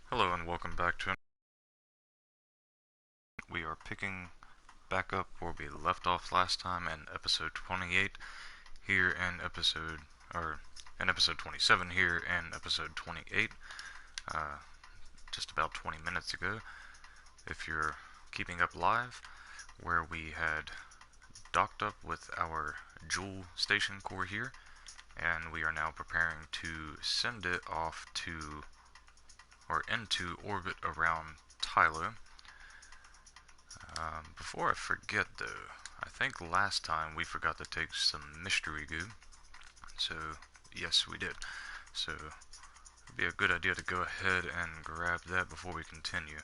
Hello and welcome back to. We are picking back up where we left off last time in episode 28 here in episode 27 here in episode 28, uh, just about 20 minutes ago, if you're keeping up live, where we had docked up with our Joule station core here, and we are now preparing to send it off to, or into orbit around Tylo. Before I forget though, I think last time we forgot to take some mystery goo. So, yes we did. So, it'd be a good idea to go ahead and grab that before we continue.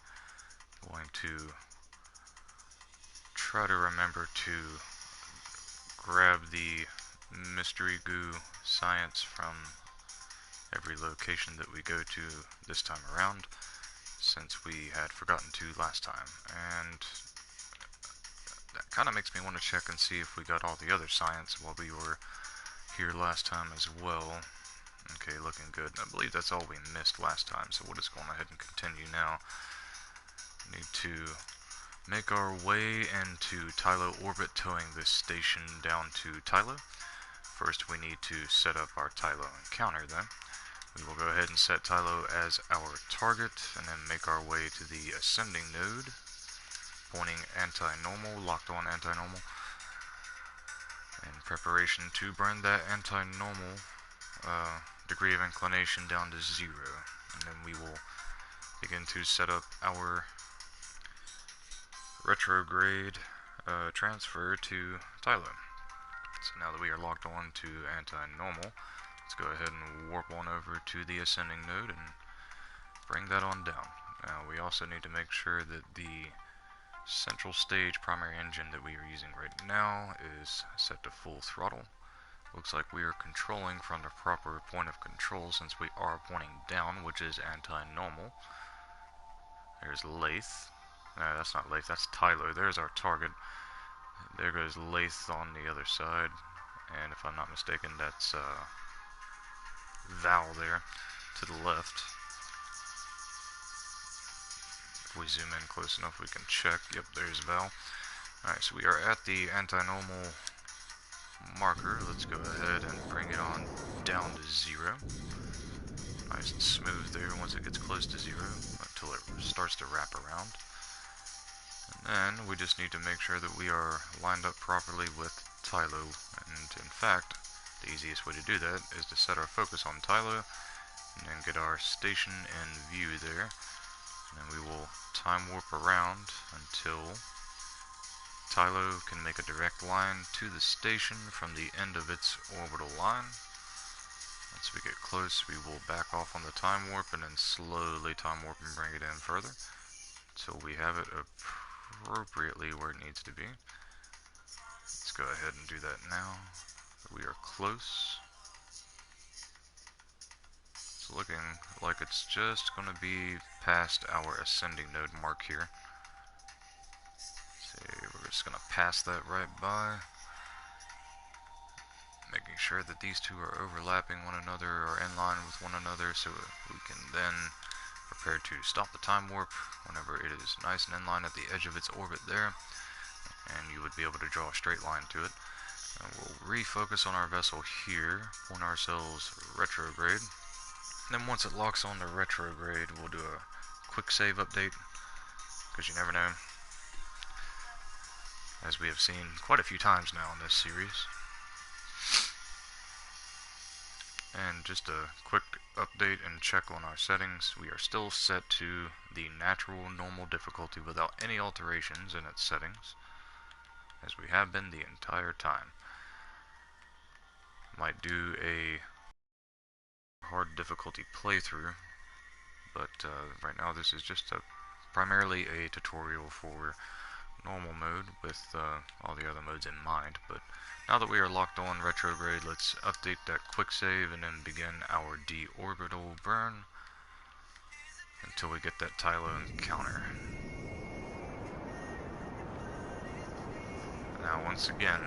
I'm going to try to remember to grab the mystery goo science from every location that we go to this time around, since we had forgotten to last time. And that kind of makes me want to check and see if we got all the other science while we were here last time as well. Okay, looking good. I believe that's all we missed last time, so we'll just go ahead and continue now. Need to make our way into Tylo orbit, towing this station down to Tylo. First we need to set up our Tylo encounter then. We will go ahead and set Tylo as our target, and then make our way to the ascending node, pointing anti-normal, locked on anti-normal, in preparation to burn that anti-normal degree of inclination down to 0. And then we will begin to set up our retrograde transfer to Tylo. So now that we are locked on to anti-normal, let's go ahead and warp on over to the ascending node and bring that on down. Now we also need to make sure that the central stage primary engine that we are using right now is set to full throttle. Looks like we are controlling from the proper point of control, since we are pointing down, which is anti-normal. There's Lathe. No, that's not Lathe, that's Tylo. There's our target. There goes Lathe on the other side. And if I'm not mistaken, that's Val there to the left. If we zoom in close enough, we can check. Yep, there's Val. Alright, so we are at the anti-normal marker. Let's go ahead and bring it on down to 0. Nice and smooth there once it gets close to 0, until it starts to wrap around. And then we just need to make sure that we are lined up properly with Tylo. And in fact, the easiest way to do that is to set our focus on Tylo, and then get our station in view there. And then we will time warp around until Tylo can make a direct line to the station from the end of its orbital line. Once we get close, we will back off on the time warp and then slowly time warp and bring it in further until we have it appropriately where it needs to be. Let's go ahead and do that now. We are close. It's looking like it's just going to be past our ascending node mark here. We're just going to pass that right by, making sure that these two are overlapping one another or in line with one another, so we can then prepare to stop the time warp whenever it is nice and in line at the edge of its orbit there, and you would be able to draw a straight line to it. And we'll refocus on our vessel here, point ourselves retrograde. And then once it locks on to retrograde, we'll do a quick save update, because you never know, as we have seen quite a few times now in this series. And just a quick update and check on our settings. We are still set to the natural normal difficulty without any alterations in its settings, as we have been the entire time. Might do a hard difficulty playthrough, but right now this is just primarily a tutorial for normal mode with all the other modes in mind. But now that we are locked on retrograde, let's update that quick save and then begin our deorbital burn until we get that Tylo encounter. Now once again,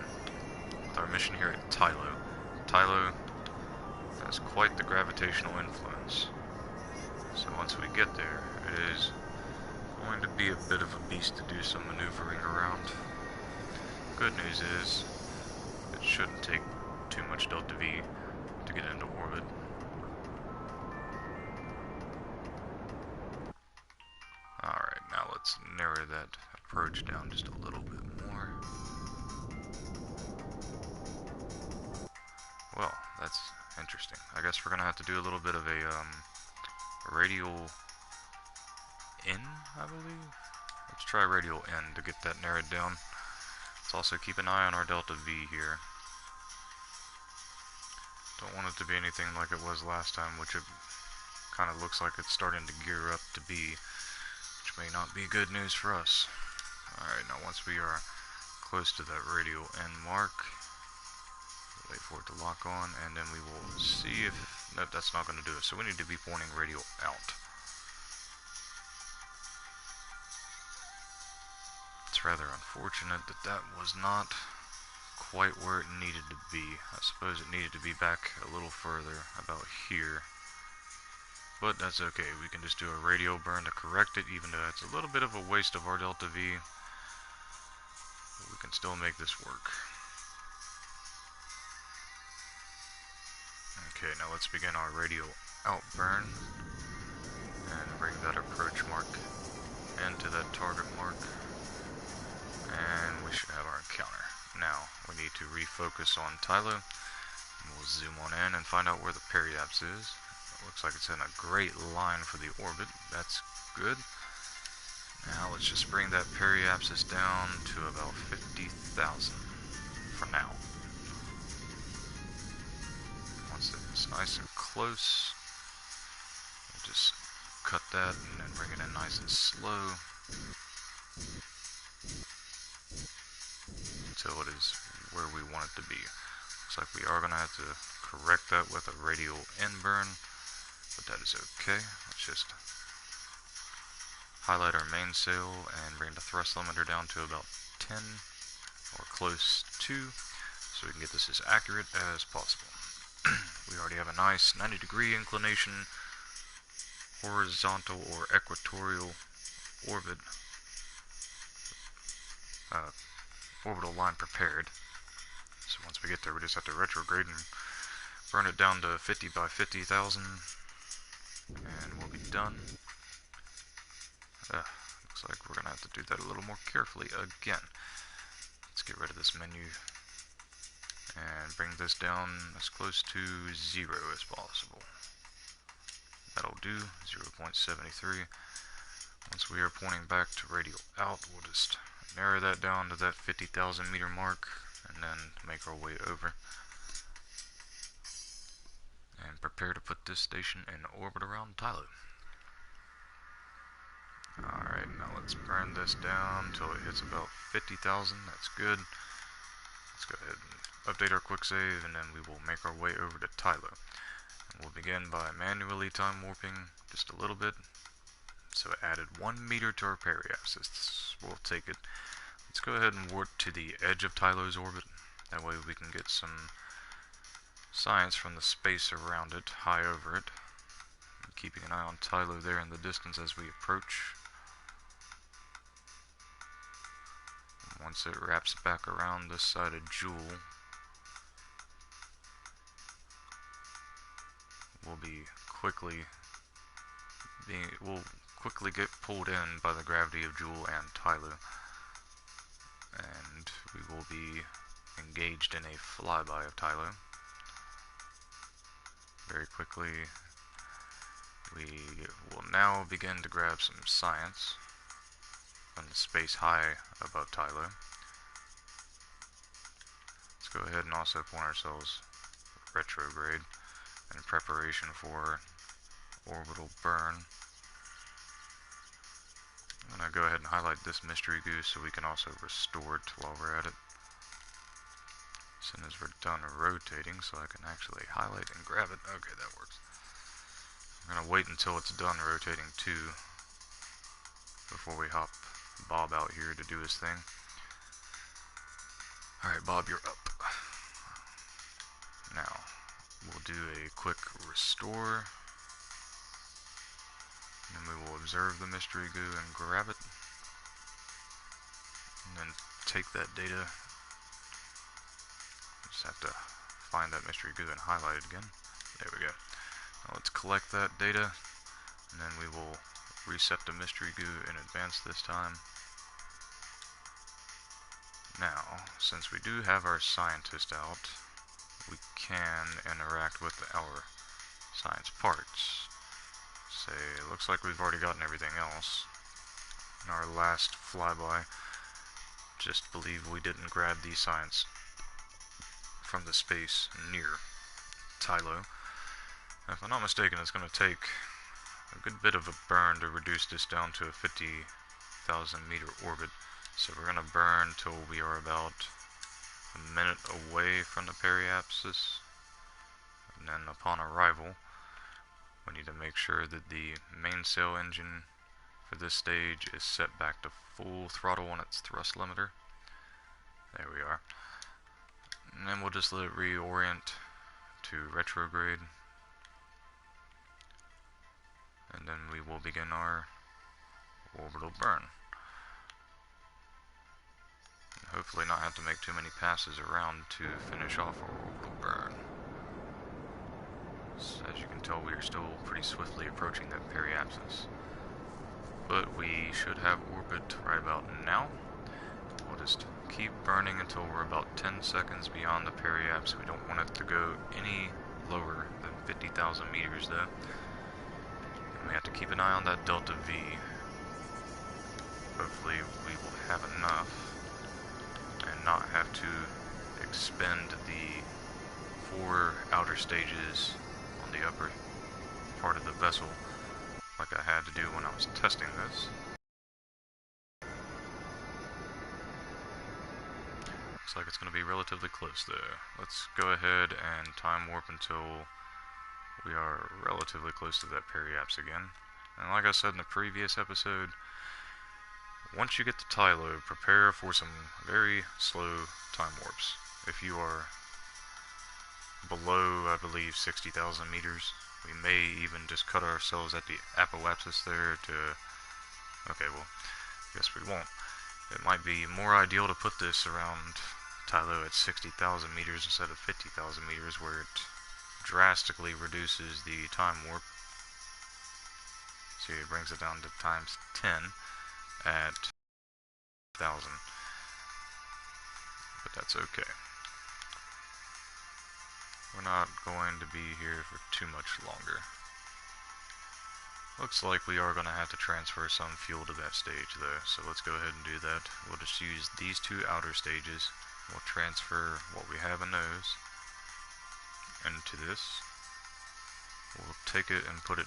with our mission here at Tylo has quite the gravitational influence. So So once we get there, it is going to be a bit of a beast to do some maneuvering around. Good news is, it shouldn't take too much delta V to get into orbit. Alright, now let's narrow that approach down just a little bit more. Well, that's interesting. I guess we're gonna have to do a little bit of a radial in, I believe. Let's try radial in to get that narrowed down. Let's also keep an eye on our delta V here. Don't want it to be anything like it was last time, which it kind of looks like it's starting to gear up to be, which may not be good news for us. Alright, now once we are close to that radial end mark, wait for it to lock on, and then we will see if... Nope, that's not going to do it, so we need to be pointing radial out. It's rather unfortunate that that was not quite where it needed to be. I suppose it needed to be back a little further, about here. But that's okay, we can just do a radial burn to correct it, even though it's a little bit of a waste of our delta V. We can still make this work. Okay, now let's begin our radial out burn, and bring that approach mark into that target mark, and we should have our encounter. Now, we need to refocus on Tylo. We'll zoom on in and find out where the periapse is. It looks like it's in a great line for the orbit. That's good. Now, let's just bring that periapsis down to about 50,000 for now. Once it's nice and close, we'll just cut that and then bring it in nice and slow until it is where we want it to be. Looks like we are going to have to correct that with a radial in burn, but that is okay. Let's just highlight our mainsail and bring the thrust limiter down to about 10 or close to, so we can get this as accurate as possible. We already have a nice 90-degree inclination, horizontal or equatorial orbit, orbital line prepared. So once we get there, we just have to retrograde and burn it down to 50 by 50,000, and we'll be done. Looks like we're gonna have to do that a little more carefully again. Let's get rid of this menu and bring this down as close to 0 as possible. That'll do, 0.73. Once we are pointing back to radial out, we'll just narrow that down to that 50,000 meter mark, and then make our way over. And prepare to put this station in orbit around Tylo. Alright, now let's burn this down until it hits about 50,000, that's good. Let's go ahead and update our quick save, and then we will make our way over to Tylo. And we'll begin by manually time warping just a little bit. So it added 1 meter to our periapsis. We'll take it. Let's go ahead and warp to the edge of Tylo's orbit. That way we can get some science from the space around it, high over it. And keeping an eye on Tylo there in the distance as we approach. Once it wraps back around this side of Joule, we'll quickly get pulled in by the gravity of Joule and Tylo, and we will be engaged in a flyby of Tylo. Very quickly, we will now begin to grab some science from the space high above Tylo. Let's go ahead and also point ourselves retrograde in preparation for orbital burn. I'm going to go ahead and highlight this mystery goose so we can also restore it while we're at it. As soon as we're done rotating, so I can actually highlight and grab it. Okay, that works. I'm going to wait until it's done rotating too before we hop Bob out here to do his thing. Alright, Bob, you're up. Now, we'll do a quick restore. we will observe the mystery goo and grab it, and then take that data. Just have to find that mystery goo and highlight it again. There we go. Now let's collect that data, and then we will reset the mystery goo in advance this time. Now, since we do have our scientist out, we can interact with our science parts. Say, it looks like we've already gotten everything else. In our last flyby, just believe we didn't grab the science from the space near Tylo. If I'm not mistaken, it's going to take a good bit of a burn to reduce this down to a 50,000 meter orbit. So we're going to burn till we are about a minute away from the periapsis. And then upon arrival, we need to make sure that the mainsail engine for this stage is set back to full throttle on its thrust limiter. There we are. And then we'll just let it reorient to retrograde. And then we will begin our orbital burn. And hopefully not have to make too many passes around to finish off our orbital burn. So as you can tell, we are still pretty swiftly approaching that periapsis. But we should have orbit right about now. We'll just keep burning until we're about 10 seconds beyond the periapsis. We don't want it to go any lower than 50,000 meters though. And we have to keep an eye on that delta V. Hopefully we will have enough and not have to expend the 4 outer stages on the upper part of the vessel like I had to do when I was testing this. Looks like it's going to be relatively close though. Let's go ahead and time warp until we are relatively close to that periapsis again. And like I said in the previous episode, once you get to Tylo, prepare for some very slow time warps. If you are below, I believe, 60,000 meters, we may even just cut ourselves at the apoapsis there to... Okay, well, guess we won't. It might be more ideal to put this around Tylo at 60,000 meters instead of 50,000 meters, where it drastically reduces the time warp. See, it brings it down to times 10 at 1,000. But that's okay. We're not going to be here for too much longer. Looks like we are going to have to transfer some fuel to that stage though, so let's go ahead and do that. We'll just use these 2 outer stages. We'll transfer what we have in those into this. We'll take it and put it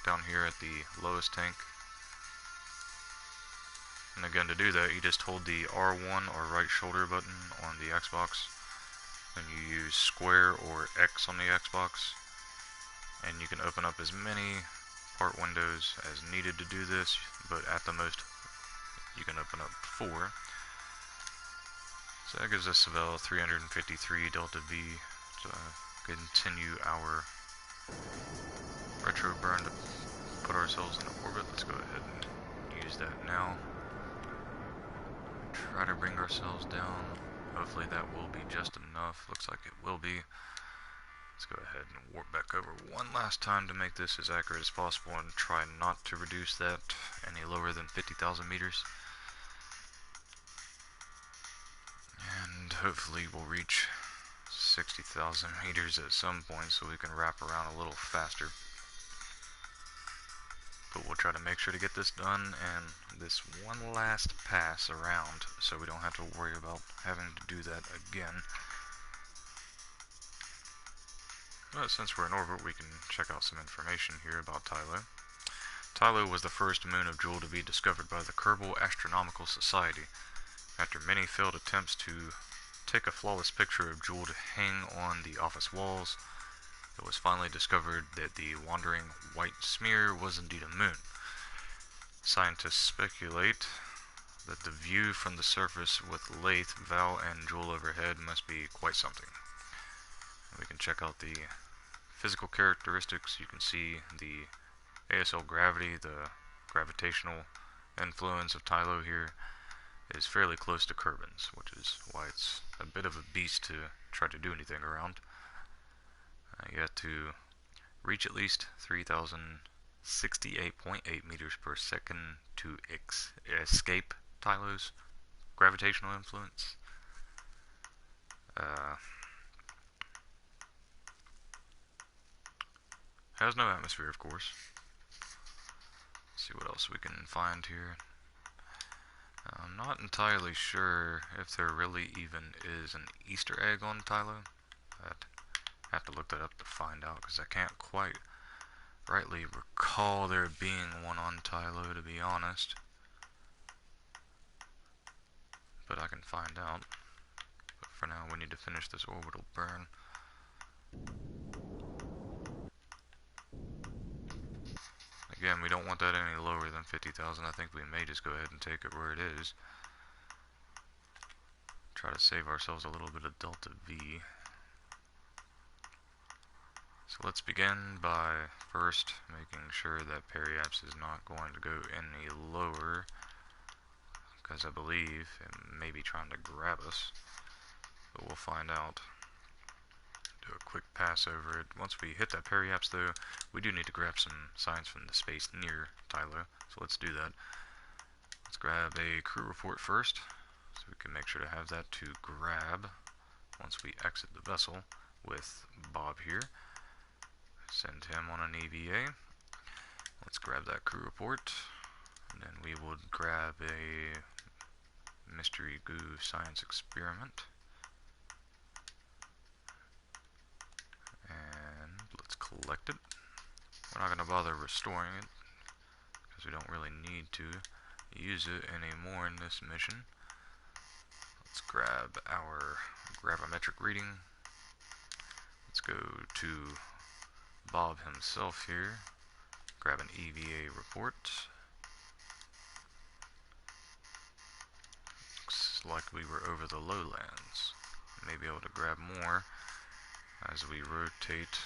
down here at the lowest tank. And again, to do that, you just hold the R1 or right shoulder button on the Xbox, and you use square or X on the Xbox, and you can open up as many part windows as needed to do this, but at the most you can open up 4. So that gives us about 353 delta V to continue our retro burn to put ourselves in orbit. Let's go ahead and use that now. Try to bring ourselves down. Hopefully that will be just enough. Looks like it will be. Let's go ahead and warp back over one last time to make this as accurate as possible and try not to reduce that any lower than 50,000 meters. And hopefully we'll reach 60,000 meters at some point so we can wrap around a little faster. But we'll try to make sure to get this done and this one last pass around so we don't have to worry about having to do that again. But since we're in orbit, we can check out some information here about Tylo. Tylo was the first moon of Jool to be discovered by the Kerbal Astronomical Society. After many failed attempts to take a flawless picture of Jool to hang on the office walls, it was finally discovered that the wandering white smear was indeed a moon. Scientists speculate that the view from the surface with Lathe, Val, and Jool overhead must be quite something. We can check out the physical characteristics. You can see the ASL gravity, the gravitational influence of Tylo here is fairly close to Kerbin's, which is why it's a bit of a beast to try to do anything around. You have to reach at least 3,068.8 meters per second to escape Tylo's gravitational influence. Has no atmosphere, of course. Let's see what else we can find here. I'm not entirely sure if there really even is an Easter egg on Tylo. I'd have to look that up to find out, because I can't quite rightly recall there being one on Tylo, to be honest. But I can find out. But for now, we need to finish this orbital burn. Again, we don't want that any lower than 50,000. I think we may just go ahead and take it where it is. Try to save ourselves a little bit of delta V. So let's begin by first making sure that periapse is not going to go any lower, because I believe it may be trying to grab us, but we'll find out. Do a quick pass over it. Once we hit that periapse though, we do need to grab some science from the space near Tylo, so let's do that. Let's grab a crew report first, so we can make sure to have that to grab once we exit the vessel with Bob here. Send him on an EVA. Let's grab that crew report, and then we will grab a mystery goo science experiment. And let's collect it. We're not going to bother restoring it, because we don't really need to use it anymore in this mission. Let's grab our gravimetric reading. Let's go to Bob himself here. Grab an EVA report. Looks like we were over the lowlands. May be able to grab more as we rotate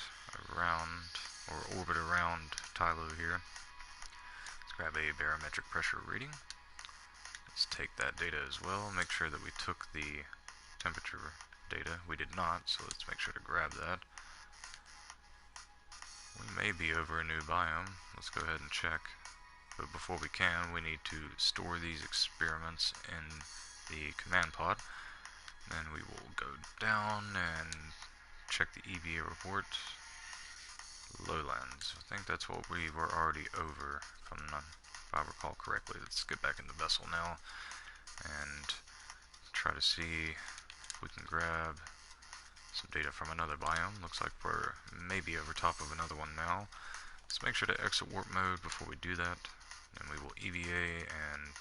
around, or orbit around Tylo here. Let's grab a barometric pressure reading. Let's take that data as well. Make sure that we took the temperature data. We did not, so let's make sure to grab that. We may be over a new biome. Let's go ahead and check. But before we can, we need to store these experiments in the command pod. Then we will go down and check the EVA report. Lowlands. I think that's what we were already over, if I recall correctly. Let's get back in the vessel now and try to see if we can grab some data from another biome. Looks like we're maybe over top of another one now. Let's make sure to exit warp mode before we do that. Then we will EVA and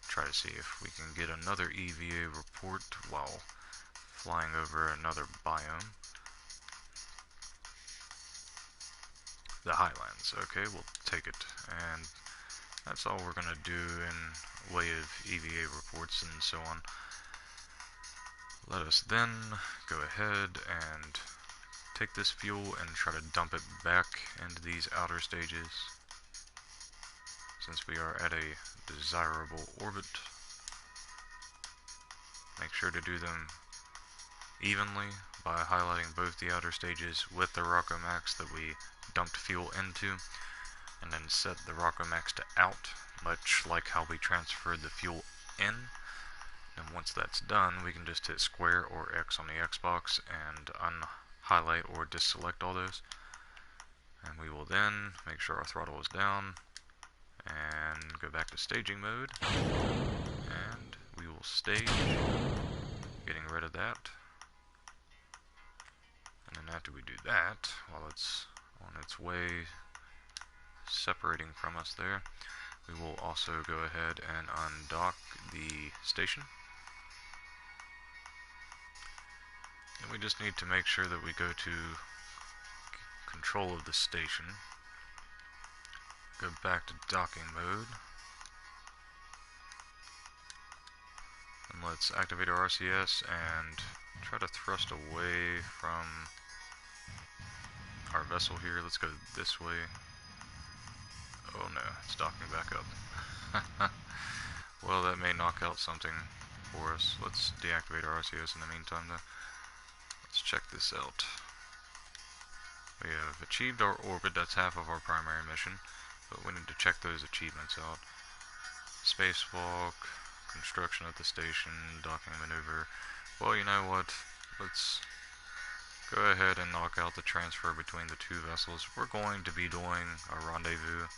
try to see if we can get another EVA report while flying over another biome. The Highlands. Okay, we'll take it. And that's all we're going to do in way of EVA reports and so on. Let us then go ahead and take this fuel and try to dump it back into these outer stages, since we are at a desirable orbit. Make sure to do them evenly by highlighting both the outer stages with the Rockomax that we dumped fuel into, and then set the Rockomax to out, much like how we transferred the fuel in. And once that's done, we can just hit square or X on the Xbox and unhighlight or deselect all those. And we will then make sure our throttle is down and go back to staging mode. And we will stage, getting rid of that. And then after we do that, while it's on its way separating from us there, we will also go ahead and undock the station. And we just need to make sure that we go to control of the station, go back to docking mode, and let's activate our RCS and try to thrust away from our vessel here. Let's go this way. Oh no, it's docking back up. Well, that may knock out something for us. Let's deactivate our RCS in the meantime though. Let's check this out. We have achieved our orbit, that's half of our primary mission, but we need to check those achievements out. Spacewalk, construction at the station, docking maneuver. Well, you know what? Let's go ahead and knock out the transfer between the two vessels. We're going to be doing a rendezvous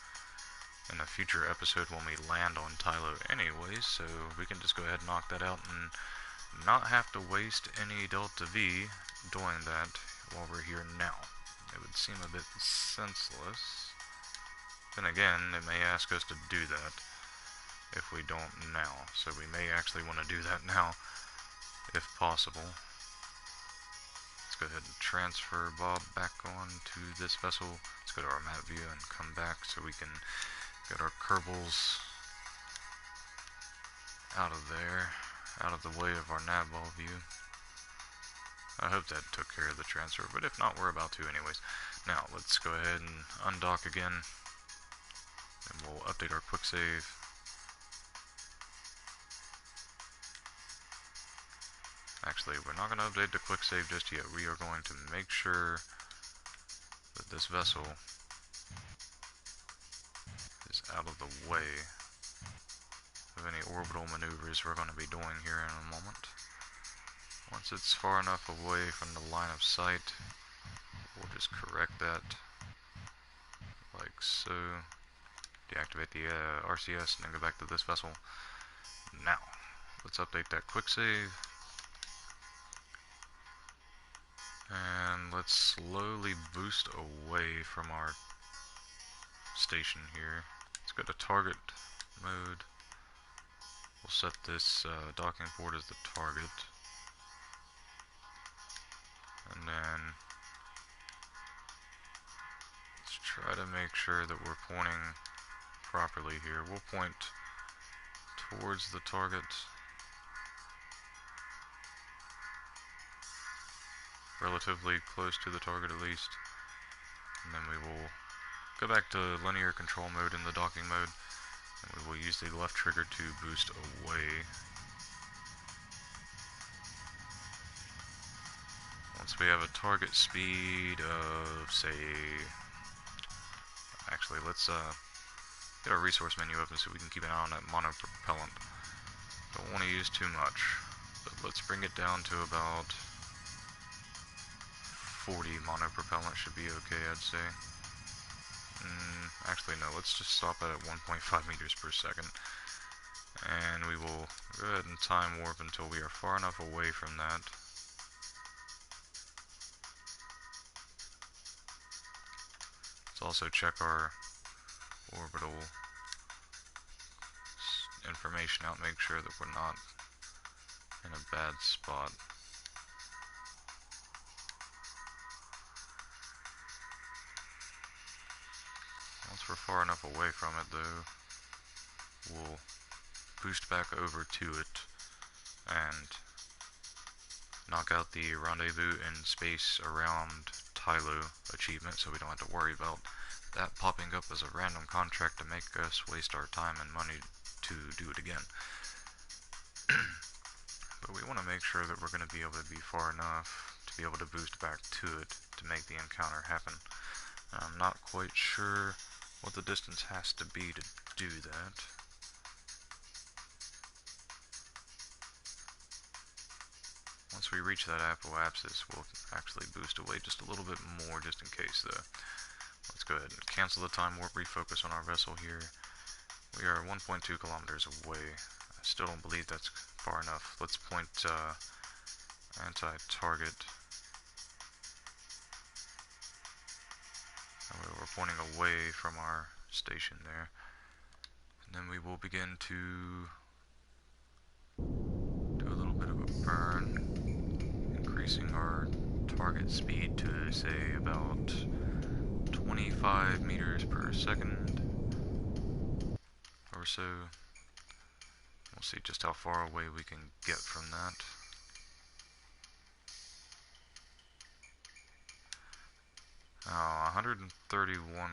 in a future episode when we land on Tylo anyways, so we can just go ahead and knock that out and not have to waste any Delta V doing that while we're here now. It would seem a bit senseless. Then again, it may ask us to do that if we don't now, so we may actually want to do that now if possible. Let's go ahead and transfer Bob back on to this vessel. Let's go to our map view and come back so we can get our Kerbals out of there, out of the way of our navball view. I hope that took care of the transfer, but if not, we're about to anyways. Now, let's go ahead and undock again, and we'll update our quick save. Actually, we're not going to update the quick save just yet. We are going to make sure that this vessel is out of the way of any orbital maneuvers we're going to be doing here in a moment. Once it's far enough away from the line of sight, we'll just correct that like so. Deactivate the RCS and then go back to this vessel. Now, let's update that quick save. And let's slowly boost away from our station here. Let's go to target mode. We'll set this docking port as the target. And then let's try to make sure that we're pointing properly here. We'll point towards the target, relatively close to the target at least, and then we will go back to linear control mode in the docking mode, and we will use the left trigger to boost away. Once we have a target speed of, say, actually let's get our resource menu open so we can keep an eye on that monopropellant. Don't want to use too much, but let's bring it down to about 40 monopropellant should be okay, I'd say. Actually no, let's just stop that at 1.5 meters per second. And we will go ahead and time warp until we are far enough away from that. Let's also check our orbital information out, make sure that we're not in a bad spot. Once we're far enough away from it though, we'll boost back over to it and knock out the rendezvous in space around Tylo achievement, so we don't have to worry about that popping up as a random contract to make us waste our time and money to do it again. But we want to make sure that we're going to be able to be far enough to be able to boost back to it to make the encounter happen. I'm not quite sure what the distance has to be to do that. Once we reach that apoapsis, we'll actually boost away just a little bit more just in case though. Let's go ahead and cancel the time warp, refocus on our vessel here. We are 1.2 kilometers away. I still don't believe that's far enough. Let's point anti-target. We're pointing away from our station there. And then we will begin to do a little bit of a burn, increasing our target speed to say about 25 meters per second or so. We'll see just how far away we can get from that. Oh, 131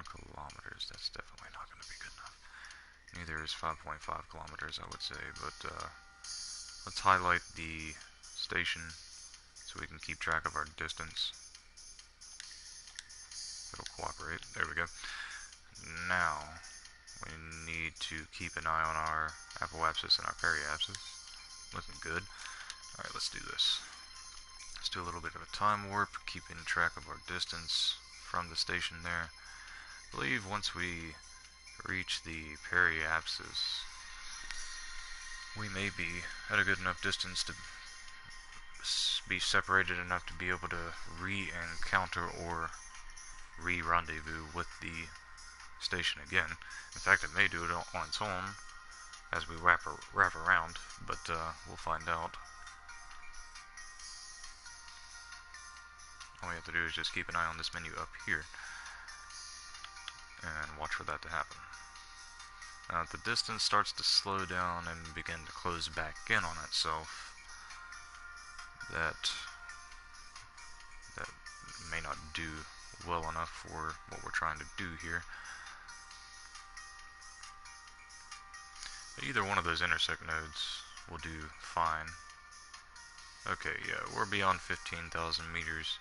kilometers. That's definitely not going to be good enough. Neither is 5.5 kilometers, I would say, but let's highlight the station so we can keep track of our distance. It'll cooperate. There we go. Now, we need to keep an eye on our apoapsis and our periapsis. Looking good. Alright, let's do this. Let's do a little bit of a time warp, keeping track of our distance from the station there. I believe once we reach the periapsis, we may be at a good enough distance to be separated enough to be able to re-encounter or re-rendezvous with the station again. In fact, it may do it on its own as we wrap around, but we'll find out. All we have to do is just keep an eye on this menu up here and watch for that to happen. Now, if the distance starts to slow down and begin to close back in on itself, that may not do well enough for what we're trying to do here. But either one of those intersect nodes will do fine. Okay, yeah, we're beyond 15,000 meters.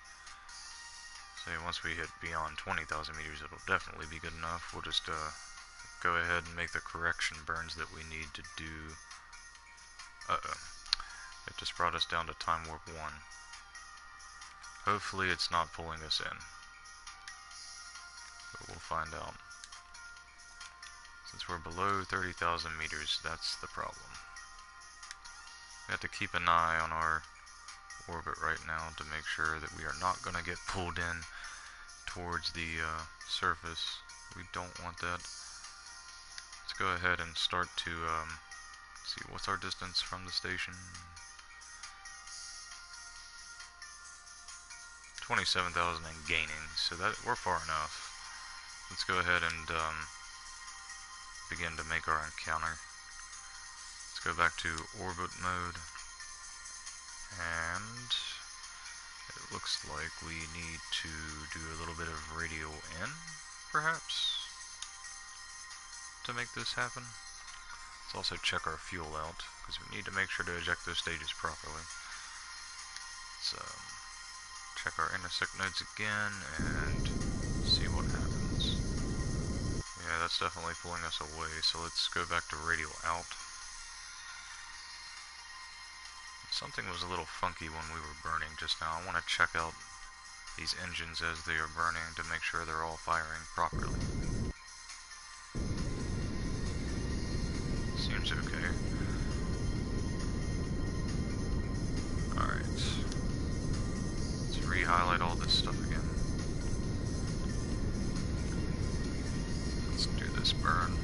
So once we hit beyond 20,000 meters, it'll definitely be good enough. We'll just go ahead and make the correction burns that we need to do. It just brought us down to time warp 1. Hopefully it's not pulling us in, but we'll find out. Since we're below 30,000 meters, that's the problem. We have to keep an eye on our orbit right now to make sure that we are not going to get pulled in towards the surface. We don't want that. Let's go ahead and start to see what's our distance from the station. 27,000 and gaining, so that we're far enough. Let's go ahead and begin to make our encounter. Let's go back to orbit mode, and it looks like we need to do a little bit of radial in, perhaps, to make this happen. Let's also check our fuel out, because we need to make sure to eject those stages properly. Let's check our intersect nodes again and see what happens. Yeah, that's definitely pulling us away, so let's go back to radial out. Something was a little funky when we were burning just now. I want to check out these engines as they are burning to make sure they're all firing properly. Seems okay. Alright. Let's re-highlight all this stuff again. Let's do this burn.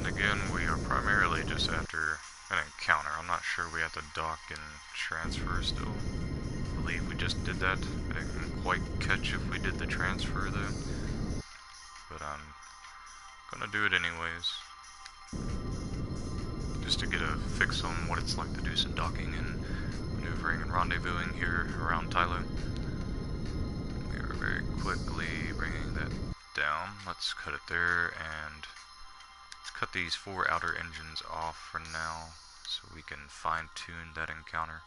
Again, we are primarily just after an encounter. I'm not sure we have to dock and transfer still. I believe we just did that. I didn't quite catch if we did the transfer though. But I'm gonna do it anyways. Just to get a fix on what it's like to do some docking and maneuvering and rendezvousing here around Tylo. We are very quickly bringing that down. Let's cut it there and cut these 4 outer engines off for now so we can fine-tune that encounter.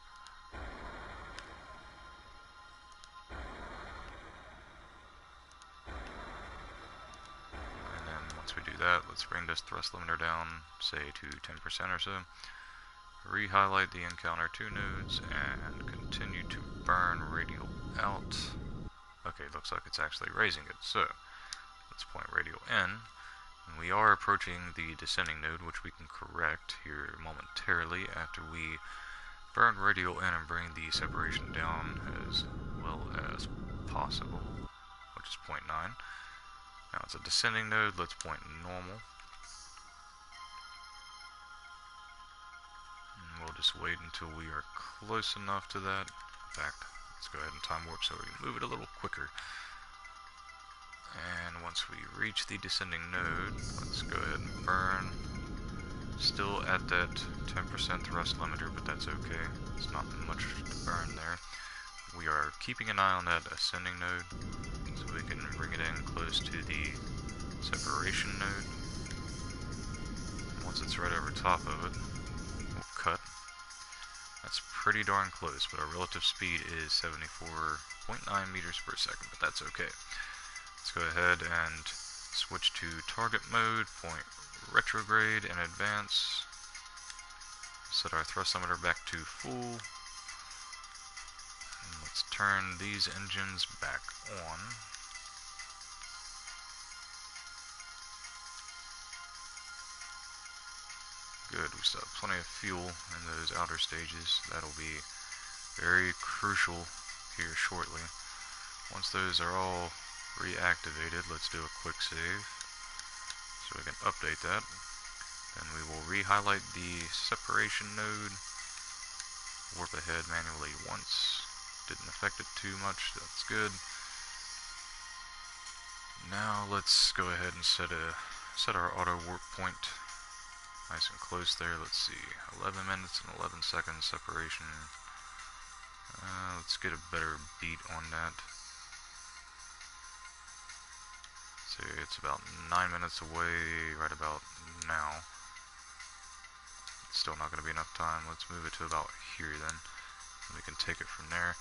And then once we do that, let's bring this thrust limiter down, say to 10% or so. Re-highlight the encounter 2 nodes and continue to burn radial out. Okay, looks like it's actually raising it, so let's point radial in. And we are approaching the descending node, which we can correct here momentarily after we burn radial in and bring the separation down as well as possible, which is 0.9. Now it's a descending node, let's point normal. And we'll just wait until we are close enough to that. fact. Let's go ahead and time warp so we can move it a little quicker. And once we reach the descending node, let's go ahead and burn. Still at that 10% thrust limiter, but that's okay. It's not much to burn there. We are keeping an eye on that ascending node, so we can bring it in close to the separation node. Once it's right over top of it, we'll cut. That's pretty darn close, but our relative speed is 74.9 meters per second, but that's okay. Let's go ahead and switch to target mode, point retrograde and advance. Set our thrust limiter back to full. And let's turn these engines back on. Good, we still have plenty of fuel in those outer stages. That'll be very crucial here shortly. Once those are all reactivated, let's do a quick save so we can update that. Then we will re-highlight the separation node, warp ahead manually once. Didn't affect it too much, that's good. Now let's go ahead and set our auto warp point nice and close there. Let's see, 11 minutes and 11 seconds separation. Let's get a better beat on that. So it's about 9 minutes away right about now. It's still not going to be enough time. Let's move it to about here then. We can take it from there.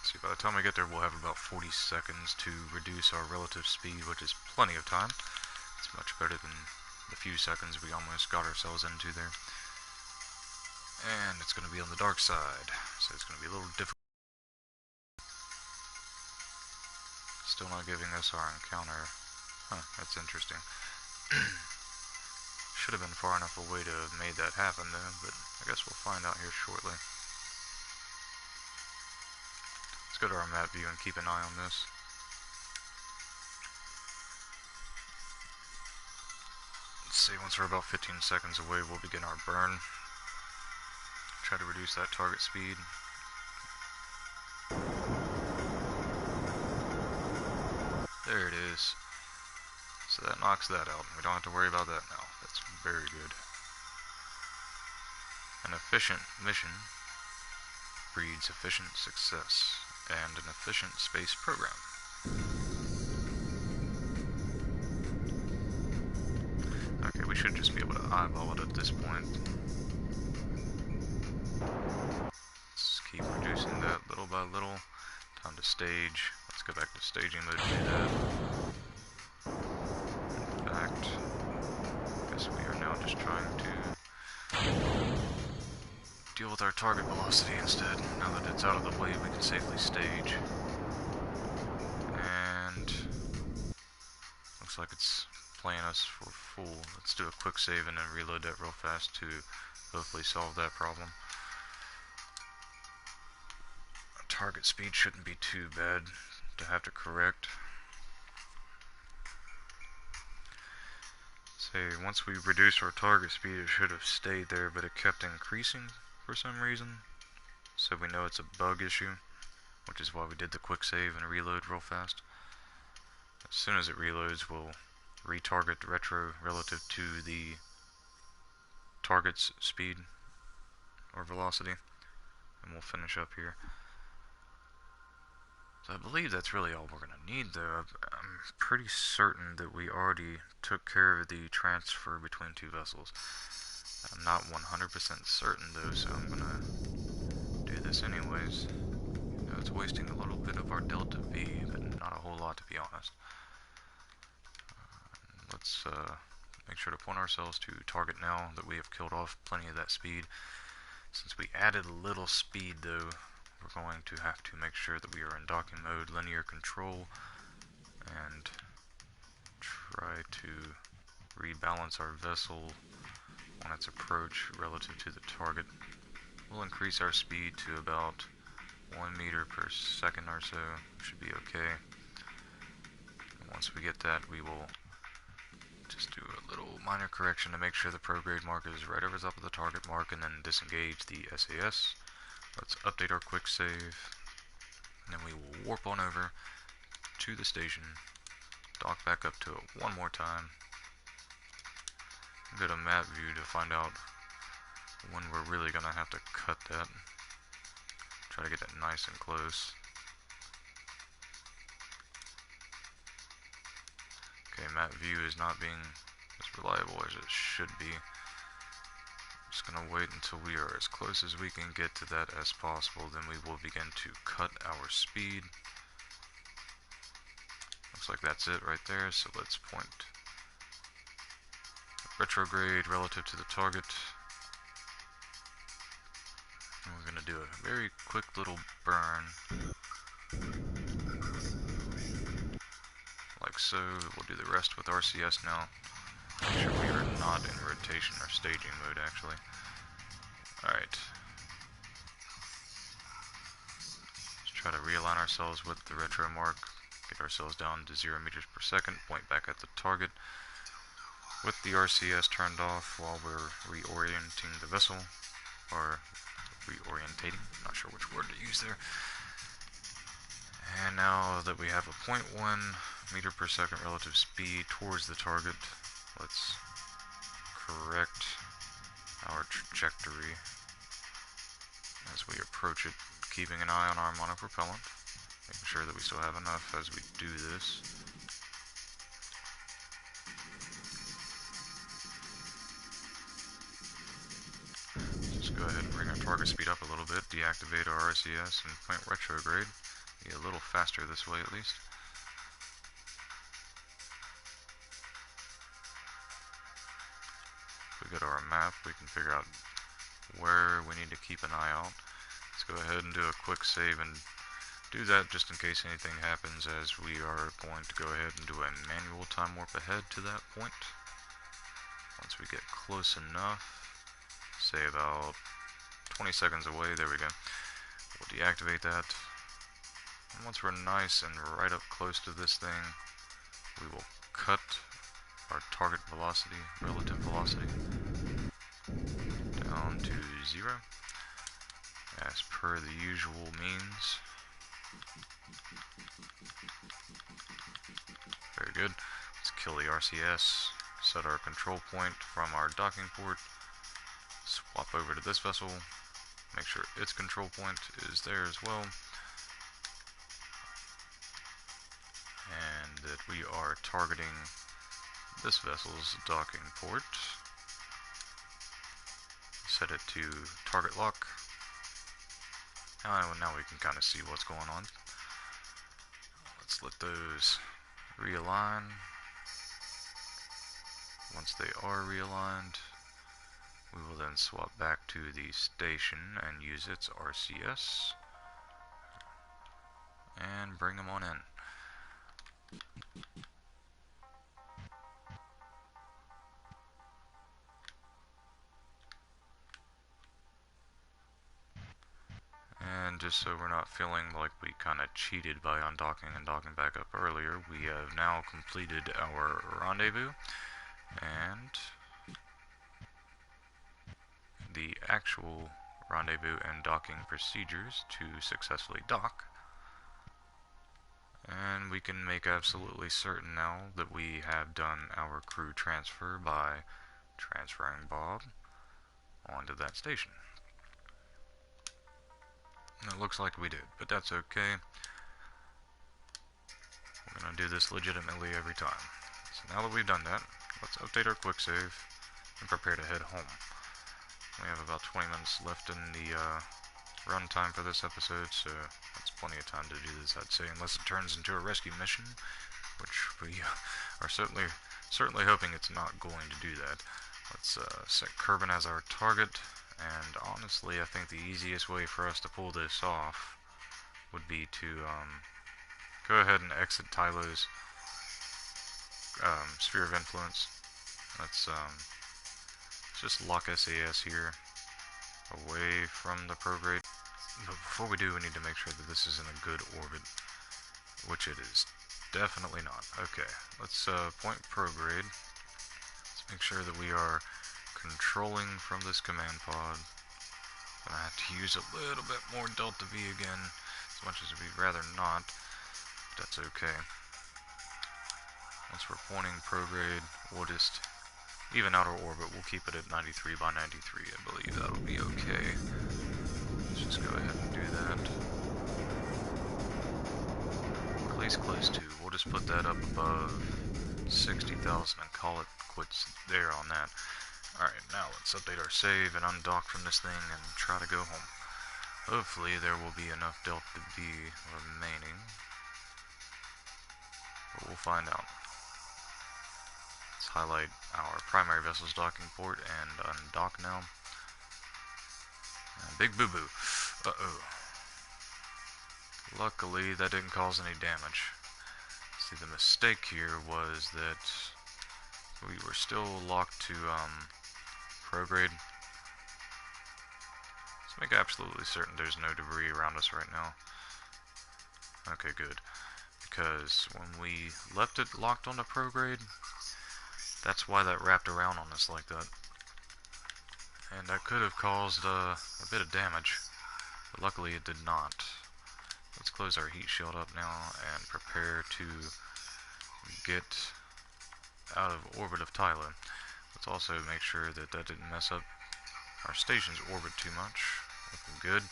See, by the time we get there, we'll have about 40 seconds to reduce our relative speed, which is plenty of time. It's much better than the few seconds we almost got ourselves into there. And it's going to be on the dark side, so it's going to be a little difficult. Still not giving us our encounter. Huh, that's interesting. Should have been far enough away to have made that happen though, but I guess we'll find out here shortly. Let's go to our map view and keep an eye on this. Let's see, once we're about 15 seconds away, we'll begin our burn. Try to reduce that target speed. There it is. So that knocks that out. We don't have to worry about that now. That's very good. An efficient mission breeds efficient success and an efficient space program. Okay, we should just be able to eyeball it at this point. Let's keep reducing that little by little. Time to stage. Let's go back to staging mode to do that. In fact, I guess we are now just trying to deal with our target velocity instead. Now that it's out of the way, we can safely stage. And looks like it's playing us for full. Let's do a quick save and then reload that real fast to hopefully solve that problem. Target speed shouldn't be too bad to have to correct. Say, once we reduced our target speed, it should have stayed there, but it kept increasing for some reason. So we know it's a bug issue, which is why we did the quick save and reload real fast. As soon as it reloads, we'll retarget the retro relative to the target's speed or velocity, and we'll finish up here. So I believe that's really all we're going to need though. I'm pretty certain that we already took care of the transfer between two vessels. I'm not 100% certain though, so I'm going to do this anyways. You know, it's wasting a little bit of our delta V, but not a whole lot to be honest. Let's make sure to point ourselves to target now that we have killed off plenty of that speed. Since we added a little speed though, we're going to have to make sure that we are in docking mode, linear control, and try to rebalance our vessel on its approach relative to the target. We'll increase our speed to about 1 meter per second or so. Should be okay. And once we get that, we will just do a little minor correction to make sure the prograde mark is right over top of the target mark, and then disengage the SAS. Let's update our quick save, and then we will warp on over to the station, dock back up to it one more time, go to map view to find out when we're really gonna have to cut that. Try to get it nice and close. Okay, map view is not being as reliable as it should be. Just gonna wait until we are as close as we can get to that as possible, then we will begin to cut our speed. Looks like that's it right there, so let's point retrograde relative to the target. And we're gonna do a very quick little burn. Like so. We'll do the rest with RCS now. Make sure we are not in rotation or staging mode actually. Alright. Let's try to realign ourselves with the retro mark. Get ourselves down to 0 meters per second. Point back at the target with the RCS turned off while we're reorienting the vessel. Or reorientating. Not sure which word to use there. And now that we have a 0.1 meter per second relative speed towards the target, let's correct our trajectory as we approach it, keeping an eye on our monopropellant, making sure that we still have enough as we do this. Just go ahead and bring our target speed up a little bit, deactivate our RCS, and point retrograde. Be a little faster this way at least. If we go to our map, we can figure out where we need to keep an eye out. Let's go ahead and do a quick save and do that just in case anything happens, as we are going to go ahead and do a manual time warp ahead to that point. Once we get close enough, say about 20 seconds away, there we go. We'll deactivate that. And once we're nice and right up close to this thing, we will cut our target velocity, relative velocity, down to 0, as per the usual means. Very good. Let's kill the RCS, set our control point from our docking port, swap over to this vessel, make sure its control point is there as well, and that we are targeting this vessel's docking port. Set it to target lock. Now we can kind of see what's going on. Let's let those realign. Once they are realigned, we will then swap back to the station and use its RCS and bring them on in. And just so we're not feeling like we kind of cheated by undocking and docking back up earlier, we have now completed our rendezvous, and the actual rendezvous and docking procedures to successfully dock. And we can make absolutely certain now that we have done our crew transfer by transferring Bob onto that station. And it looks like we did, but that's okay. We're going to do this legitimately every time. So now that we've done that, let's update our quick save and prepare to head home. We have about 20 minutes left in the run time for this episode, so that's plenty of time to do this, I'd say, unless it turns into a rescue mission, which we are certainly hoping it's not going to do that. Let's set Kerbin as our target, and honestly, I think the easiest way for us to pull this off would be to go ahead and exit Tylo's sphere of influence. Let's just lock SAS here away from the prograde. But before we do, we need to make sure that this is in a good orbit, which it is definitely not. Okay, let's point prograde. Let's make sure that we are controlling from this command pod. Gonna have to use a little bit more Delta V again, as much as we'd rather not. That's okay. Once we're pointing prograde, we'll just even out our orbit. We'll keep it at 93 by 93. I believe that'll be okay. Let's just go ahead and do that. Or at least close to. We'll just put that up above 60,000 and call it quits there on that. Alright, now let's update our save and undock from this thing and try to go home. Hopefully there will be enough Delta V remaining. But we'll find out. Let's highlight our primary vessel's docking port and undock now. Big boo-boo. Uh-oh. Luckily, that didn't cause any damage. See, the mistake here was that we were still locked to prograde. Let's make absolutely certain there's no debris around us right now. Okay, good. Because when we left it locked onto prograde, that's why that wrapped around on us like that. And that could have caused a bit of damage. But luckily it did not. Let's close our heat shield up now and prepare to get out of orbit of Tylo. Let's also make sure that that didn't mess up our station's orbit too much. Looking good.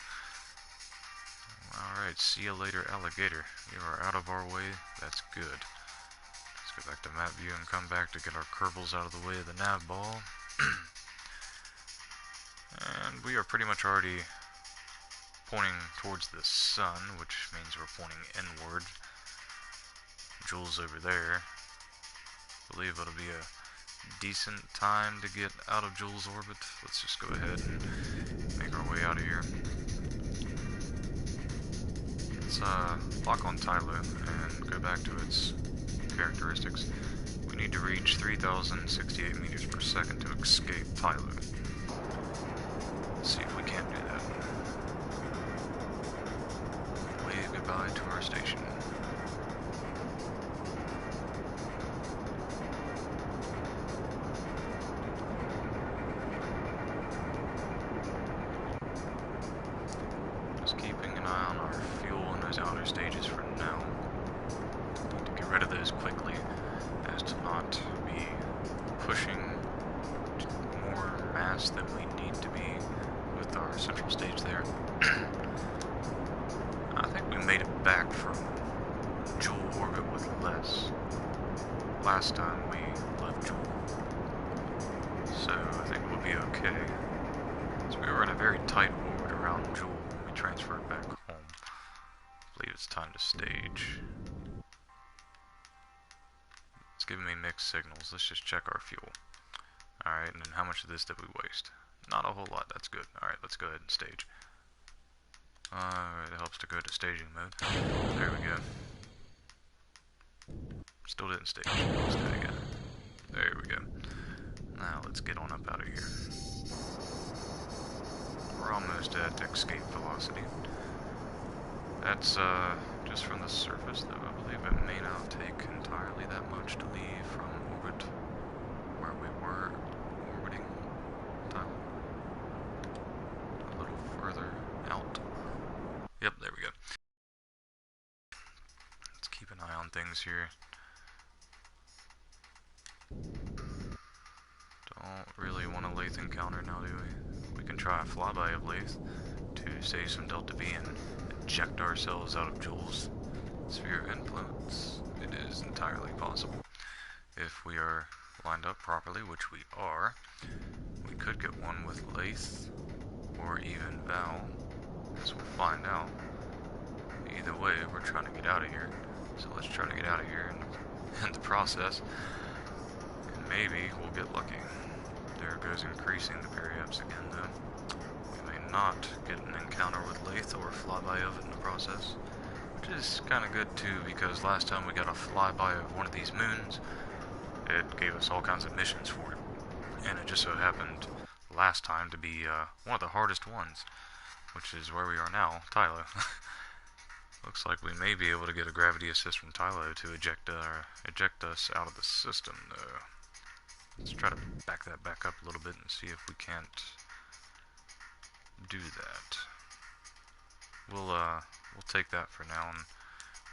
Alright, see you later, alligator. You are out of our way. That's good. Let's go back to map view and come back to get our Kerbals out of the way of the nav ball. And we are pretty much already pointing towards the sun, which means we're pointing inward. Jules over there. I believe it'll be a decent time to get out of Jules' orbit. Let's just go ahead and make our way out of here. Let's lock on Tylo and go back to its characteristics. We need to reach 3,068 meters per second to escape Tylo. Let's see if we can do that. Wave goodbye to our station. Just keeping an eye on our fuel in those outer stages for now. Need to get rid of those quickly, as to not be pushing more mass than we need to be with our central stage there. I think we made it back from Joule orbit with less last time we left Joule, so I think we'll be okay. So we were in a very tight orbit around Joule when we transferred back home. I believe it's time to stage. It's giving me mixed signals. Let's just check our fuel. Alright, and then how much of this did we waste? Not a whole lot, that's good. Alright, let's go ahead and stage. Alright, it helps to go to staging mode. There we go. Still didn't stage. Let's do it again. There we go. Now let's get on up out of here. We're almost at escape velocity. That's just from the surface, though I believe it may not take entirely that much to leave from orbit where we were orbiting Tylo. A little further out. Yep, there we go. Let's keep an eye on things here. Don't really want a Lathe encounter now, do we? We can try a flyby of Lathe to save some Delta V and eject ourselves out of Jules' sphere of influence. It is entirely possible. If we are lined up properly, which we are, we could get one with Lathe or even Val, as we'll find out. Either way, we're trying to get out of here, so let's try to get out of here in the process, and maybe we'll get lucky. There goes increasing the periaps again, though. We may not get an encounter with Lathe or a flyby of it in the process, which is kind of good too, because last time we got a flyby of one of these moons, it gave us all kinds of missions for it, and it just so happened last time to be one of the hardest ones, which is where we are now, Tylo. Looks like we may be able to get a gravity assist from Tylo to eject us out of the system, though. Let's try to back that back up a little bit and see if we can't do that. We'll take that for now and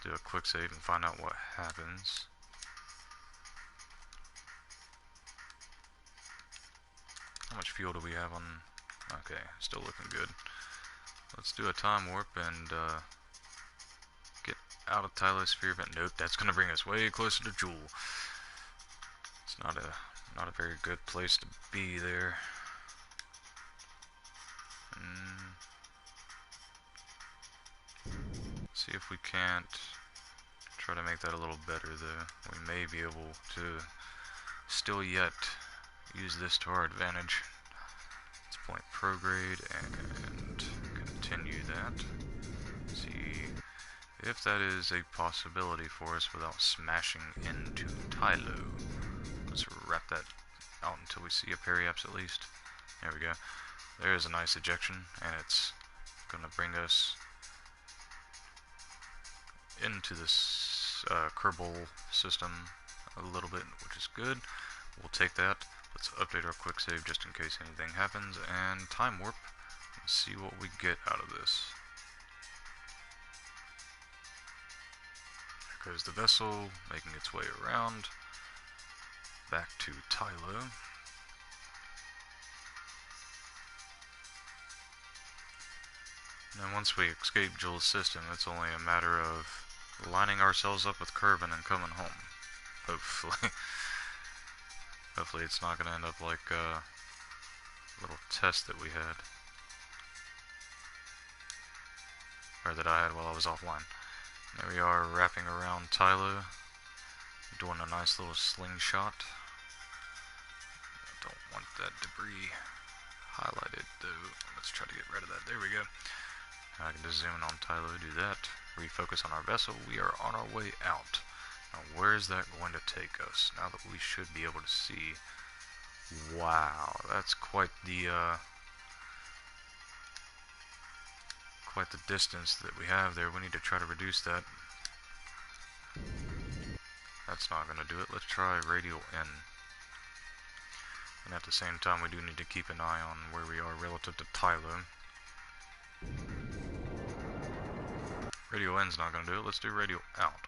do a quick save and find out what happens. How much fuel do we have on? Okay, still looking good. Let's do a time warp and get out of Tylo sphere event. Nope, that's gonna bring us way closer to Jewel. It's not a very good place to be there. See if we can't try to make that a little better though. We may be able to still yet use this to our advantage. Let's point prograde and continue that. See if that is a possibility for us without smashing into Tylo. Let's wrap that out until we see a periapse at least. There we go. There's a nice ejection, and it's gonna bring us into this Kerbal system a little bit, which is good. We'll take that. Let's update our quick save just in case anything happens, and time warp and see what we get out of this. There goes the vessel, making its way around back to Tylo. And then once we escape Jewel's system, it's only a matter of lining ourselves up with Kerbin and coming home. Hopefully. Hopefully it's not going to end up like a little test that we had. Or that I had while I was offline. There we are, wrapping around Tylo, doing a nice little slingshot. I don't want that debris highlighted though. Let's try to get rid of that. There we go. I can just zoom in on Tylo, do that. Refocus on our vessel. We are on our way out. Now, where is that going to take us? Now that we should be able to see. Wow, that's quite the distance that we have there. We need to try to reduce that. That's not going to do it. Let's try radial N. And at the same time, we do need to keep an eye on where we are relative to Tylo. Radial N's not going to do it. Let's do radial out.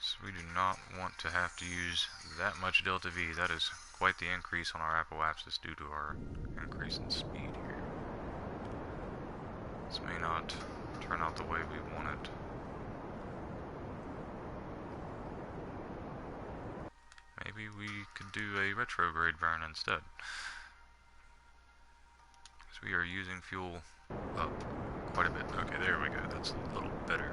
So we do not want to have to use that much delta V. That is quite the increase on our apoapsis due to our increase in speed here. This may not turn out the way we want it. Maybe we could do a retrograde burn instead. Because we are using fuel up quite a bit. Okay, there we go. That's a little better.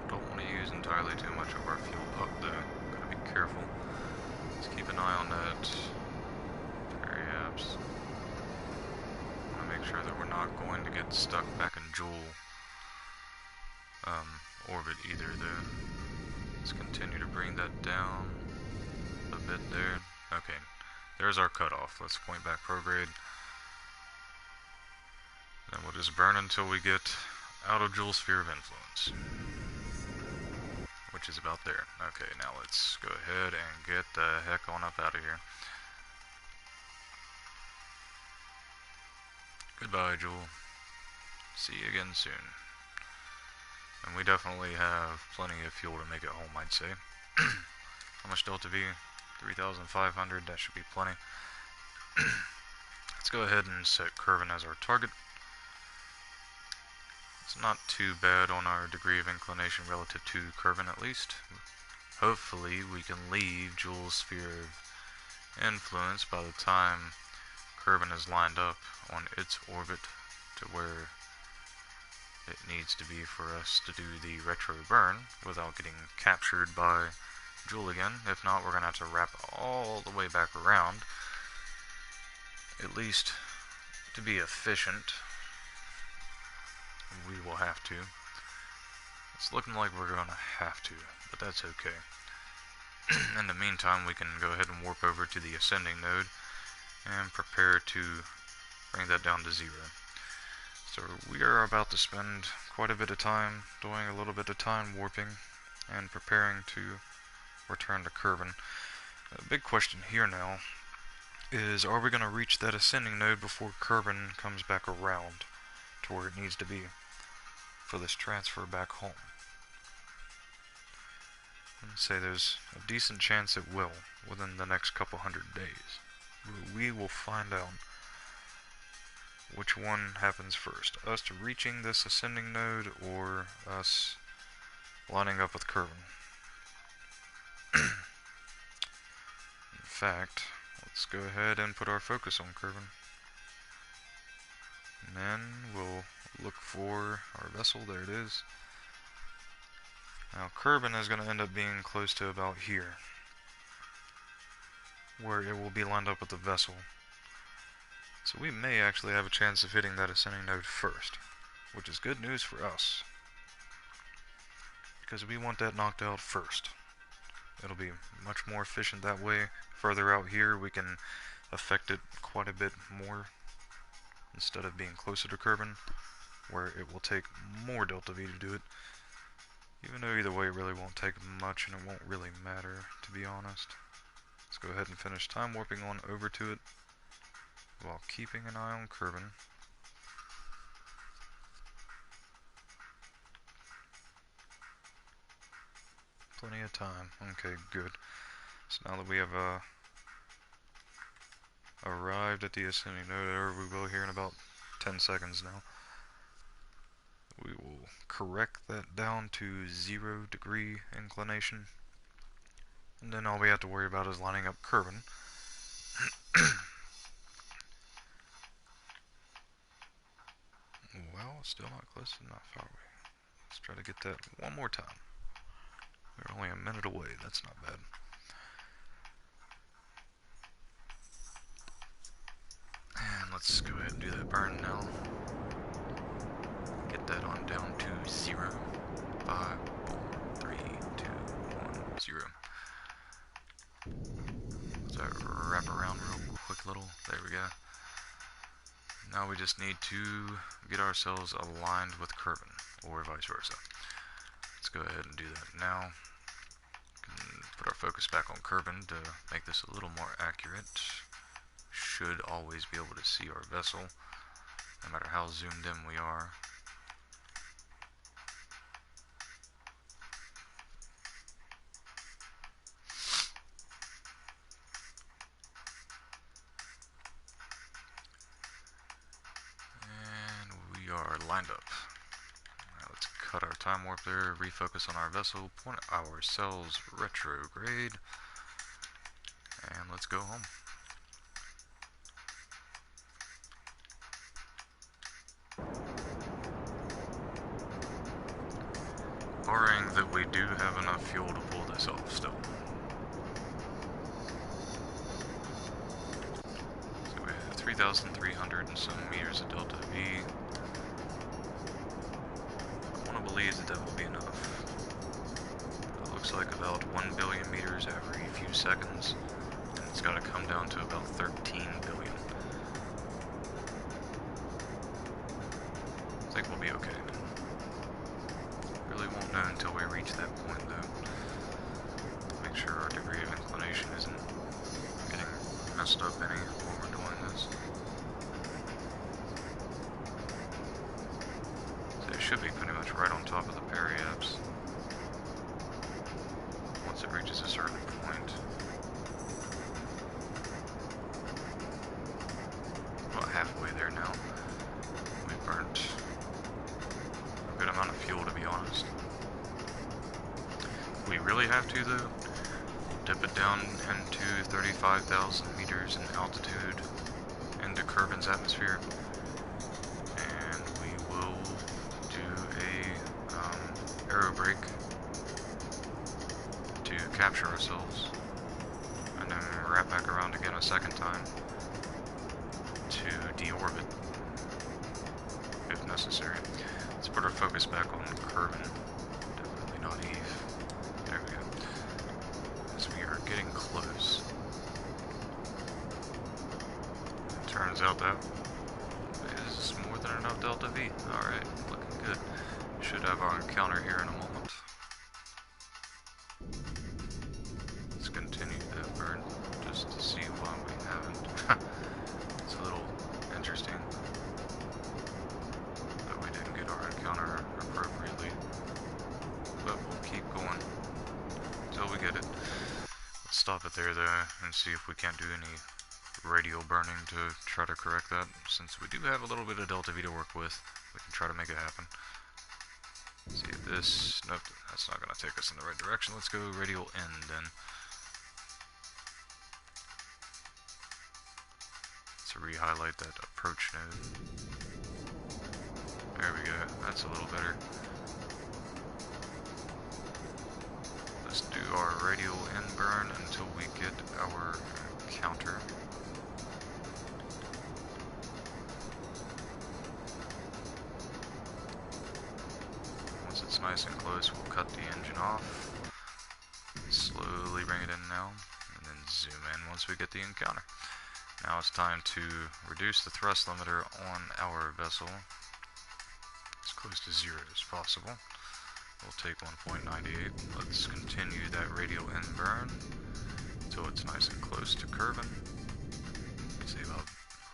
Don't want to use entirely too much of our fuel up though. Gotta be careful. Let's keep an eye on that periapse. Want to make sure that we're not going to get stuck back in Jewel orbit either though. Let's continue to bring that down a bit there. Okay, there's our cutoff. Let's point back prograde. Then we'll just burn until we get out of Jewel's sphere of influence. Which is about there. Okay, now let's go ahead and get the heck on up out of here. Goodbye, Jewel. See you again soon. And we definitely have plenty of fuel to make it home, I'd say. How much delta V? 3,500, that should be plenty. Let's go ahead and set Kerbin as our target. It's not too bad on our degree of inclination relative to Kerbin at least. Hopefully we can leave Jewel's sphere of influence by the time Kerbin is lined up on its orbit to where it needs to be for us to do the retro burn without getting captured by Jewel again. If not, we're going to have to wrap all the way back around, at least to be efficient. We will have to. It's looking like we're going to have to, but that's okay. In the meantime, we can go ahead and warp over to the ascending node and prepare to bring that down to 0. So we are about to spend quite a bit of time doing a little bit of time warping and preparing to return to Kerbin. The big question here now is, are we going to reach that ascending node before Kerbin comes back around to where it needs to be for this transfer back home? I'd say there's a decent chance it will within the next couple 100 days. We will find out which one happens first. Us reaching this ascending node or us lining up with Kerbin. In fact, let's go ahead and put our focus on Kerbin. And then we'll look for our vessel. There it is. Now Kerbin is going to end up being close to about here, where it will be lined up with the vessel. So we may actually have a chance of hitting that ascending node first, which is good news for us, because we want that knocked out first. It'll be much more efficient that way. Further out here, we can affect it quite a bit more, instead of being closer to Kerbin, where it will take more Delta V to do it. Even though either way it really won't take much and it won't really matter, to be honest. Let's go ahead and finish time warping on over to it while keeping an eye on Kerbin. Plenty of time. Okay, good. So now that we have arrived at the ascending node, or we will here in about 10 seconds now, we will correct that down to 0 degree inclination, and then all we have to worry about is lining up Kerbin. Well, still not close enough, are we? Let's try to get that one more time. We're only a minute away, that's not bad. And let's go ahead and do that burn now. Get that on down to 0. 5, 4, 3, 2, 1, 0. Let's wrap around real quick little. There we go. Now we just need to get ourselves aligned with Kerbin, or vice versa. Let's go ahead and do that now. Put our focus back on Kerbin to make this a little more accurate. Should always be able to see our vessel, no matter how zoomed in we are. Are lined up. Now let's cut our time warp there, refocus on our vessel, point ourselves retrograde, and let's go home. Barring that we do have enough fuel to pull this off still. So we have 3,300 and some meters of Delta V. I believe that will be enough. It looks like about 1 billion meters every few seconds, and it's got to come down to about 13 billion. I think we'll be okay. Really won't know until we reach that point though. Make sure our degree of inclination isn't getting messed up any while we're doing this. It should be pretty much right on top of the periapse. Once it reaches a certain point. About halfway there now. We've burnt a good amount of fuel, to be honest. If we really have to though, we'll dip it down into 35,000 meters in altitude into Kerbin's atmosphere. Aerobrake to capture ourselves, and then wrap back around again a second time to deorbit if necessary. Let's put our focus back on Kerbin, definitely not Eve. There we go. As we are getting close. It turns out that is more than enough Delta V. Alright, looking good. Should have our encounter here in a moment. Let's continue that burn just to see why we haven't. stop it there though and see if we can't do any radial burning to try to correct that. Since we do have a little bit of delta V to work with, we can try to make it happen. See if this, nope, that's not going to take us in the right direction. Let's go radial N then. Let's re-highlight that approach node. There we go, that's a little better. Let's do our radial N burn until we get our counter. Once it's nice and close, we'll cut the engine off. Slowly bring it in now, and then zoom in once we get the encounter. Now it's time to reduce the thrust limiter on our vessel as close to 0 as possible. We'll take 1.98. Let's continue that radial N burn until it's nice and close to curving. See about,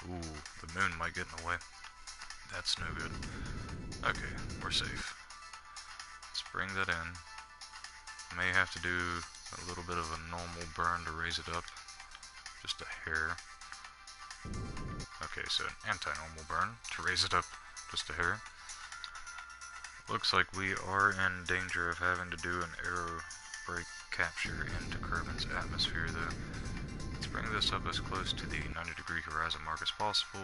ooh, the moon might get in the way. That's no good. Okay, we're safe. Let's bring that in. May have to do a little bit of a normal burn to raise it up. Just a hair. Okay, so an anti-normal burn to raise it up just a hair. Looks like we are in danger of having to do an aero brake capture into Kerbin's atmosphere though. Let's bring this up as close to the 90-degree horizon mark as possible.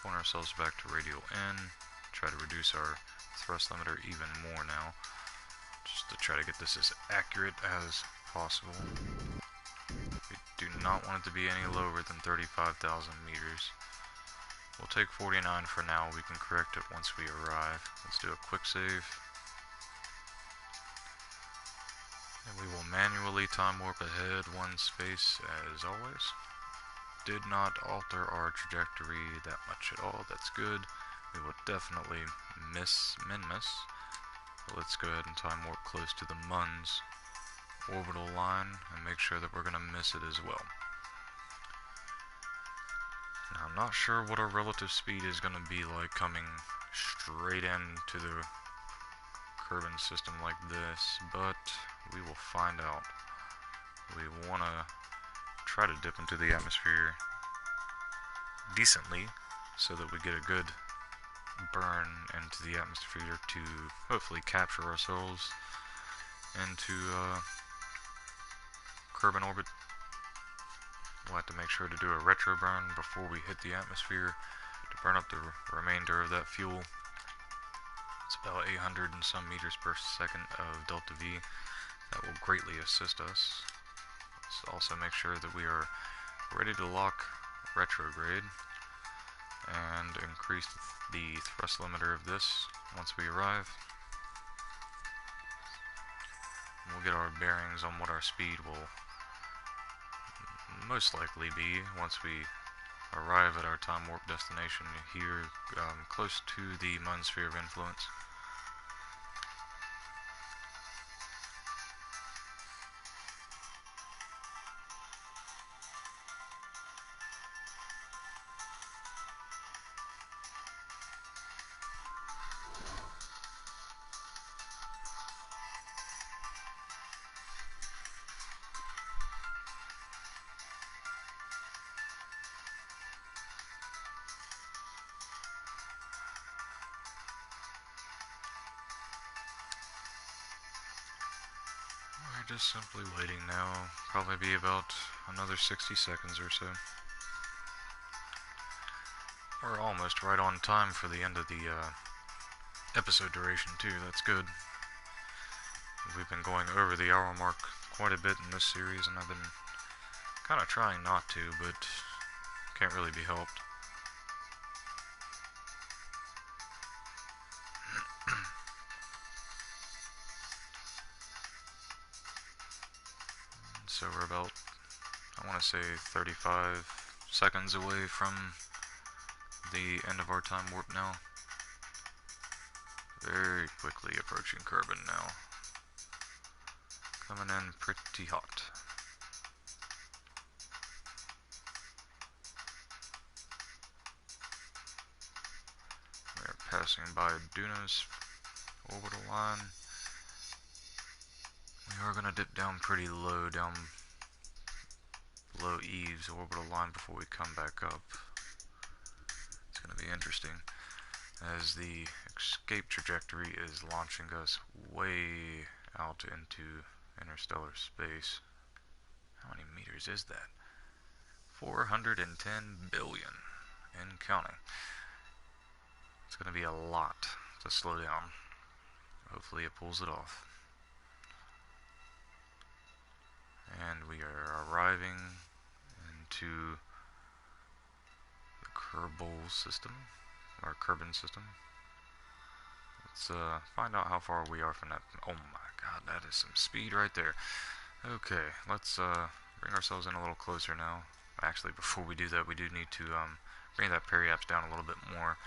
Point ourselves back to radial N. Try to reduce our thrust limiter even more now. Just to try to get this as accurate as possible. We do not want it to be any lower than 35,000 meters. We'll take 49 for now. We can correct it once we arrive. Let's do a quick save. And we will manually time warp ahead one space as always. Did not alter our trajectory that much at all. That's good. We will definitely miss. Let's go ahead and time warp close to the MUN's orbital line and make sure that we're going to miss it as well. Now, I'm not sure what our relative speed is going to be like coming straight into the Kerbin system like this, but we will find out. We want to try to dip into the atmosphere decently so that we get a good burn into the atmosphere to hopefully capture ourselves into Kerbin orbit. We'll have to make sure to do a retro burn before we hit the atmosphere to burn up the remainder of that fuel. It's about 800 and some meters per second of delta V. That will greatly assist us. Let's also make sure that we are ready to lock retrograde and increase the thrust limiter of this once we arrive. We'll get our bearings on what our speed will most likely be once we arrive at our time warp destination here, close to the MUN sphere of influence. We're just simply waiting now. Probably be about another 60 seconds or so. We're almost right on time for the end of the episode duration too. That's good. We've been going over the hour mark quite a bit in this series, and I've been kind of trying not to, but can't really be helped. So we're about, I want to say 35 seconds away from the end of our time warp now. Very quickly approaching Kerbin now. Coming in pretty hot. We're passing by Duna's orbital line. We are going to dip down pretty low, down below Eve's orbital line before we come back up. It's going to be interesting, as the escape trajectory is launching us way out into interstellar space. How many meters is that? 410 billion and counting. It's going to be a lot to slow down. Hopefully it pulls it off. And we are arriving into the Kerbal system, or Kerbin system. Let's find out how far we are from that. Oh my god, that is some speed right there. Okay, let's bring ourselves in a little closer now. Actually, before we do that, we do need to bring that periapse down a little bit more.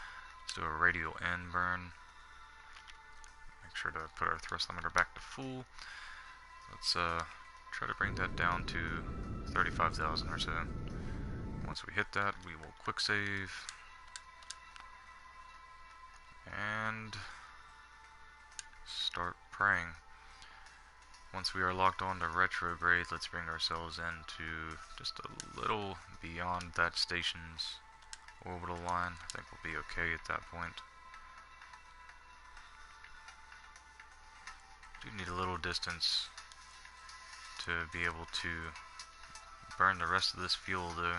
Let's do a radial N burn. Make sure to put our thrust limiter back to full. Let's try to bring that down to 35,000 or so. Once we hit that, we will quick save and start praying. Once we are locked on to retrograde, let's bring ourselves into just a little beyond that station's orbital line. I think we'll be okay at that point. Do need a little distance to be able to burn the rest of this fuel though.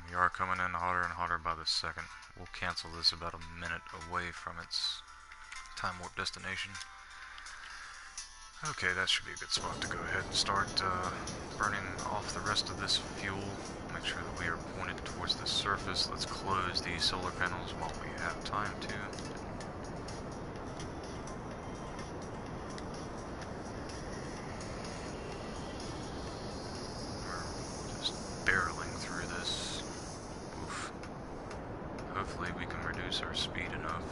We are coming in hotter and hotter by the second. We'll cancel this about a minute away from its time warp destination. Okay, that should be a good spot to go ahead and start burning off the rest of this fuel. Make sure that we are pointed towards the surface. Let's close these solar panels while we have time to. We're just barreling through this. Oof. Hopefully we can reduce our speed enough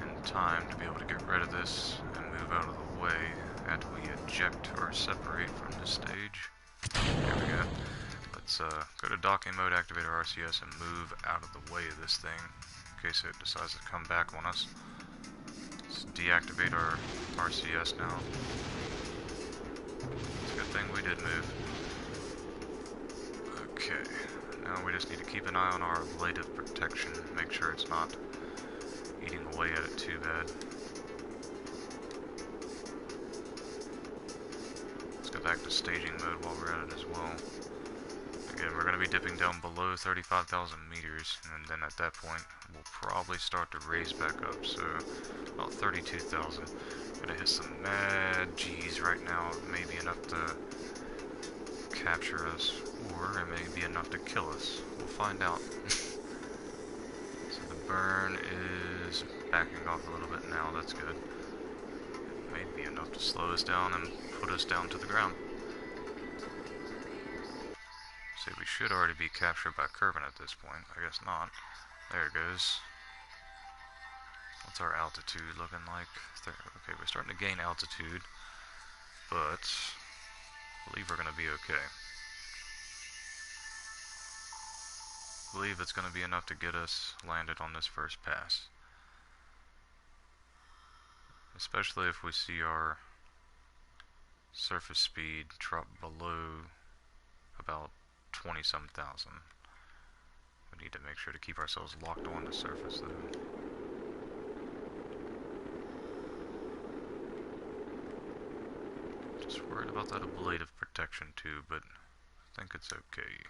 in time to be able to get rid of this and move out of the way after we eject or separate from the stage. There we go. Let's go to docking mode, activate our RCS, and move out of the way of this thing in case it decides to come back on us. Let's deactivate our RCS now. It's a good thing we did move. Okay, now we just need to keep an eye on our ablative protection, make sure it's not eating away at it too bad. Let's go back to staging mode while we're at it as well. Again, we're going to be dipping down below 35,000 meters, and then at that point, we'll probably start to raise back up, so about 32,000. We're going to hit some mad G's right now. It may be enough to capture us, or it may be enough to kill us. We'll find out. So the burn is backing off a little bit now, that's good. It may be enough to slow us down and put us down to the ground. See, we should already be captured by Kerbin at this point. I guess not. There it goes. What's our altitude looking like? Okay, we're starting to gain altitude, but I believe we're going to be okay. I believe it's going to be enough to get us landed on this first pass. Especially if we see our surface speed drop below about 20-some thousand. We need to make sure to keep ourselves locked on the surface though. Just worried about that ablative protection too, but I think it's okay.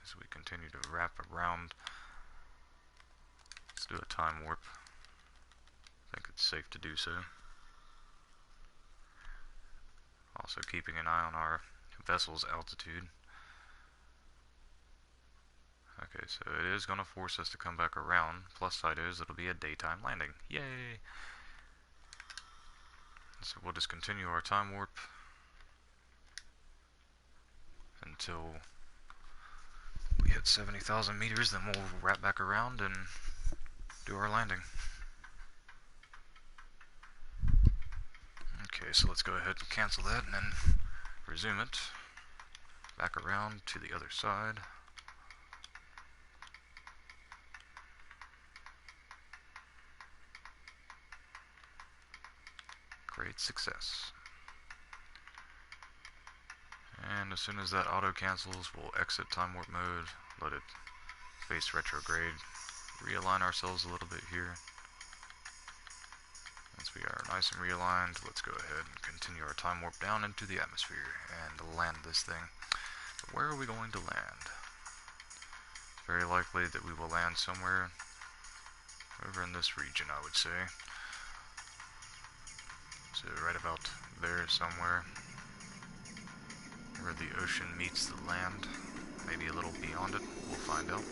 As we continue to wrap around, let's do a time warp. I think it's safe to do so. Also keeping an eye on our vessel's altitude. Okay, so it is going to force us to come back around. Plus side is it'll be a daytime landing. Yay! So we'll just continue our time warp until we hit 70,000 meters, then we'll wrap back around and do our landing. Okay, so let's go ahead and cancel that and then resume it. Back around to the other side. Great success. as soon as that auto cancels, we'll exit time warp mode, let it face retrograde, realign ourselves a little bit here. Once we are nice and realigned, let's go ahead and continue our time warp down into the atmosphere and land this thing. But where are we going to land? Very likely that we will land somewhere over in this region, I would say. So right about there somewhere, where the ocean meets the land, maybe a little beyond it, we'll find out.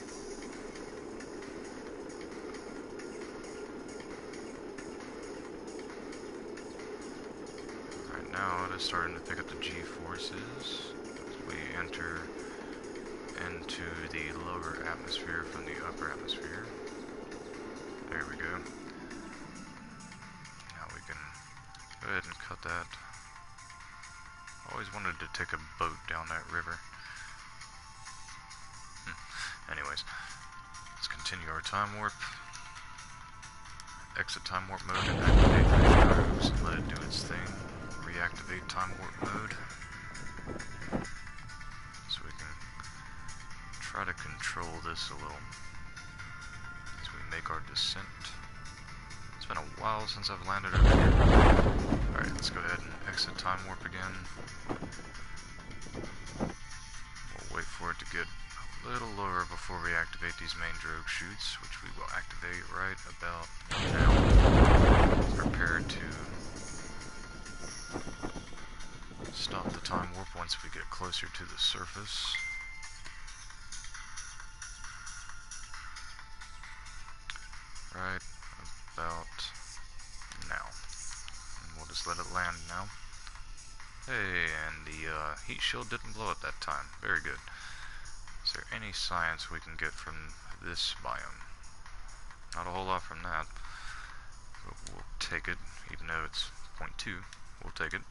Right now it is starting to pick up the G-forces as we enter into the lower atmosphere from the upper atmosphere. There we go. Now we can go ahead and cut that. Always wanted to take a boat down that river. Anyways, let's continue our time warp. Exit time warp mode and activate the gyros and let it do its thing. Reactivate time warp mode. So we can try to control this a little as we make our descent. It's been a while since I've landed over here. Alright, let's go ahead and exit time warp again. We'll wait for it to get a little lower before we activate these main drogue chutes, which we will activate right about now. Prepare to stop the time warp once we get closer to the surface. Right about now. And we'll just let it land now. Hey, and the heat shield didn't blow up that time. Very good. Is there any science we can get from this biome? Not a whole lot from that. But we'll take it, even though it's 0.2. We'll take it.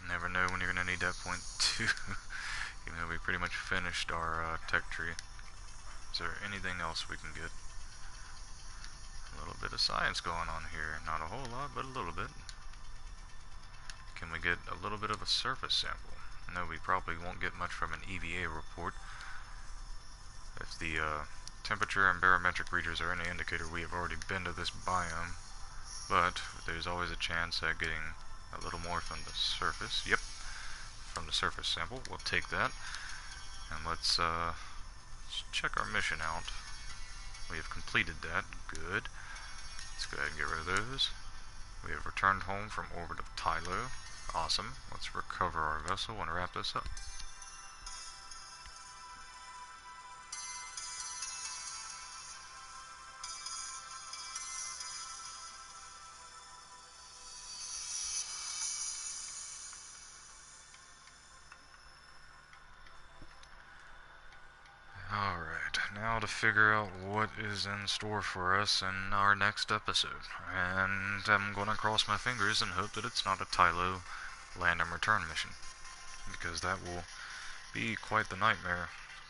Never know when you're going to need that 0.2. Even though we pretty much finished our tech tree. Is there anything else we can get? A little bit of science going on here. Not a whole lot, but a little bit. Can we get a little bit of a surface sample? No, we probably won't get much from an EVA report. If the temperature and barometric readers are any indicator, we have already been to this biome. But there's always a chance at getting a little more from the surface. Yep, from the surface sample. We'll take that. And let's check our mission out. We have completed that. Good. Let's go ahead and get rid of those. We have returned home from orbit of Tylo. Awesome. Let's recover our vessel and wrap this up. Alright, now to figure out what is in store for us in our next episode. And I'm going to cross my fingers and hope that it's not a Tylo land and return mission. Because that will be quite the nightmare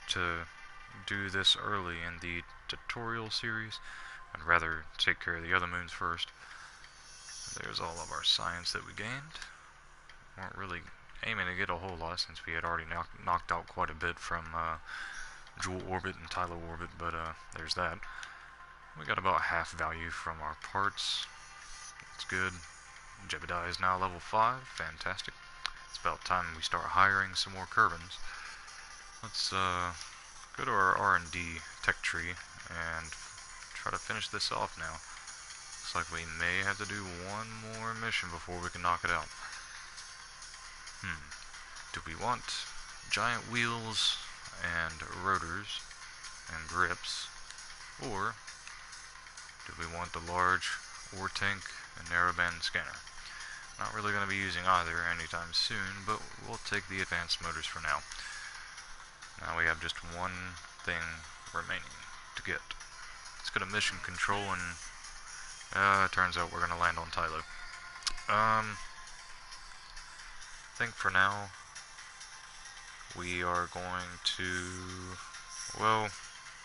to do this early in the tutorial series. I'd rather take care of the other moons first. There's all of our science that we gained. Weren't really aiming to get a whole lot since we had already knocked out quite a bit from Jewel orbit and Tylo orbit, but there's that. We got about half value from our parts. That's good. Jebediah is now level 5. Fantastic. It's about time we start hiring some more Kerbins. Let's go to our R&D tech tree and try to finish this off now. Looks like we may have to do one more mission before we can knock it out. Do we want giant wheels and rotors and grips, or do we want the large ore tank and narrowband scanner? Not really going to be using either anytime soon, but we'll take the advanced motors for now. Now we have just one thing remaining to get. Let's go to mission control, and it turns out we're going to land on Tylo. I think for now we are going to, well,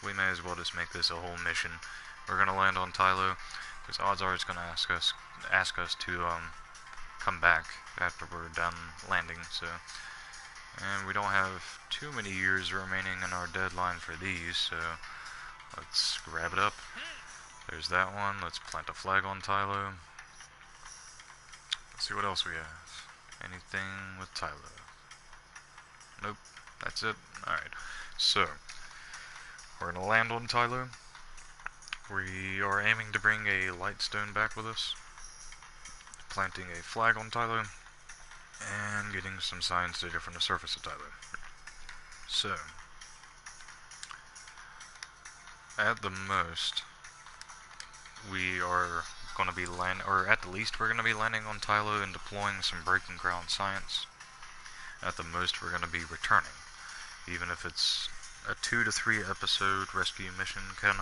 we may as well just make this a whole mission. We're going to land on Tylo, because odds are it's going to ask us to come back after we're done landing, so And we don't have too many years remaining in our deadline for these, so let's grab it up. There's that one. Let's plant a flag on Tylo. Let's see what else we have. Anything with Tylo? Nope, that's it. Alright, so we're gonna land on Tylo. We are aiming to bring a lightstone back with us, planting a flag on Tylo, and getting some science data from the surface of Tylo. So, at the most, we are going to be or at the least, we're going to be landing on Tylo and deploying some breaking ground science. At the most, we're going to be returning, even if it's a 2 to 3 episode rescue mission kind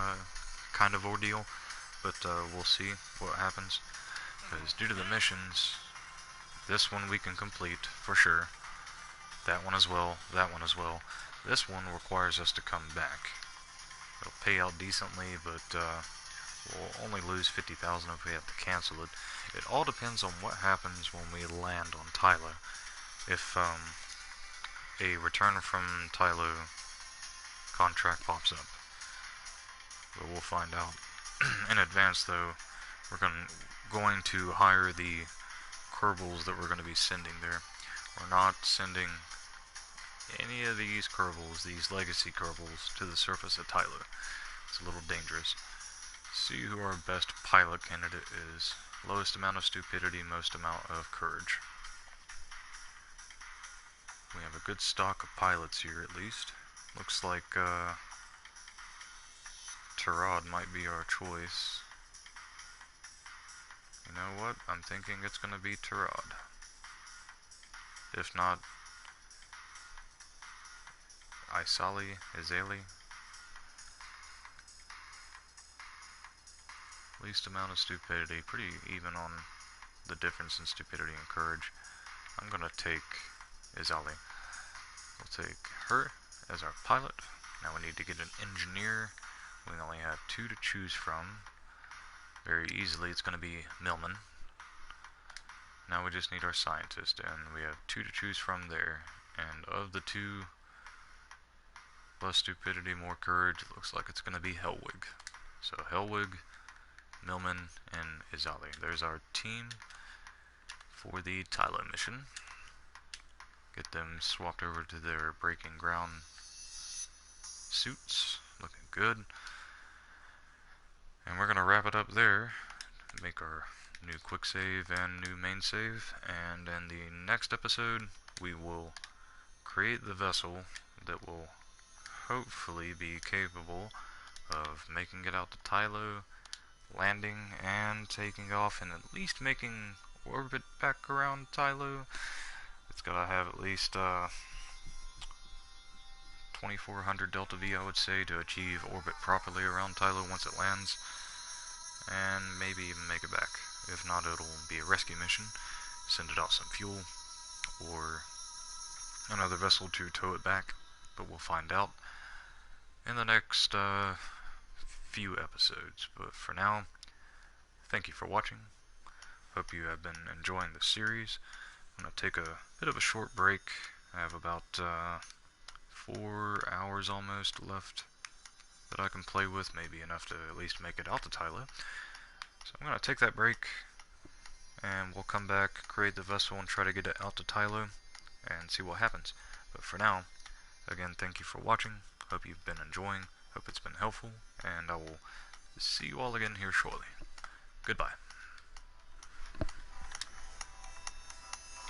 of ordeal. But we'll see what happens, because due to the missions, this one we can complete for sure. That one as well. That one as well. This one requires us to come back. It'll pay out decently, but we'll only lose 50,000 if we have to cancel it. It all depends on what happens when we land on Tylo. If a return from Tylo contract pops up, but we'll find out. In advance, though, we're going to hire the Kerbals that we're going to be sending there. We're not sending any of these Kerbals, these legacy Kerbals, to the surface of Tylo. It's a little dangerous. See who our best pilot candidate is. Lowest amount of stupidity, most amount of courage. We have a good stock of pilots here, at least. Looks like Terra might be our choice. You know what? I'm thinking it's going to be Terra. If not, Izali. Least amount of stupidity, pretty even on the difference in stupidity and courage. I'm going to take Izali. We'll take her as our pilot. Now we need to get an engineer. We only have 2 to choose from. Very easily it's going to be Millman. Now we just need our scientist, and we have 2 to choose from there. And of the 2, less stupidity, more courage, it looks like it's going to be Hellwig. So Hellwig, Millman, and Izali. There's our team for the Tylo mission. Get them swapped over to their breaking ground suits. Looking good. And we're going to wrap it up there. Make our new quick save and new main save. And in the next episode, we will create the vessel that will hopefully be capable of making it out to Tylo, landing and taking off, and at least making orbit back around Tylo. It's gotta have at least 2400 delta V, I would say, to achieve orbit properly around Tylo once it lands, and maybe even make it back. If not, it'll be a rescue mission, send it out some fuel, or another vessel to tow it back, but we'll find out in the next few episodes. But for now, thank you for watching. Hope you have been enjoying the series. I'm going to take a bit of a short break. I have about 4 hours almost left that I can play with, maybe enough to at least make it out to Tylo. So I'm going to take that break, and we'll come back, create the vessel, and try to get it out to Tylo, and see what happens. But for now, again, thank you for watching. Hope you've been enjoying. Hope it's been helpful, and I will see you all again here shortly. Goodbye.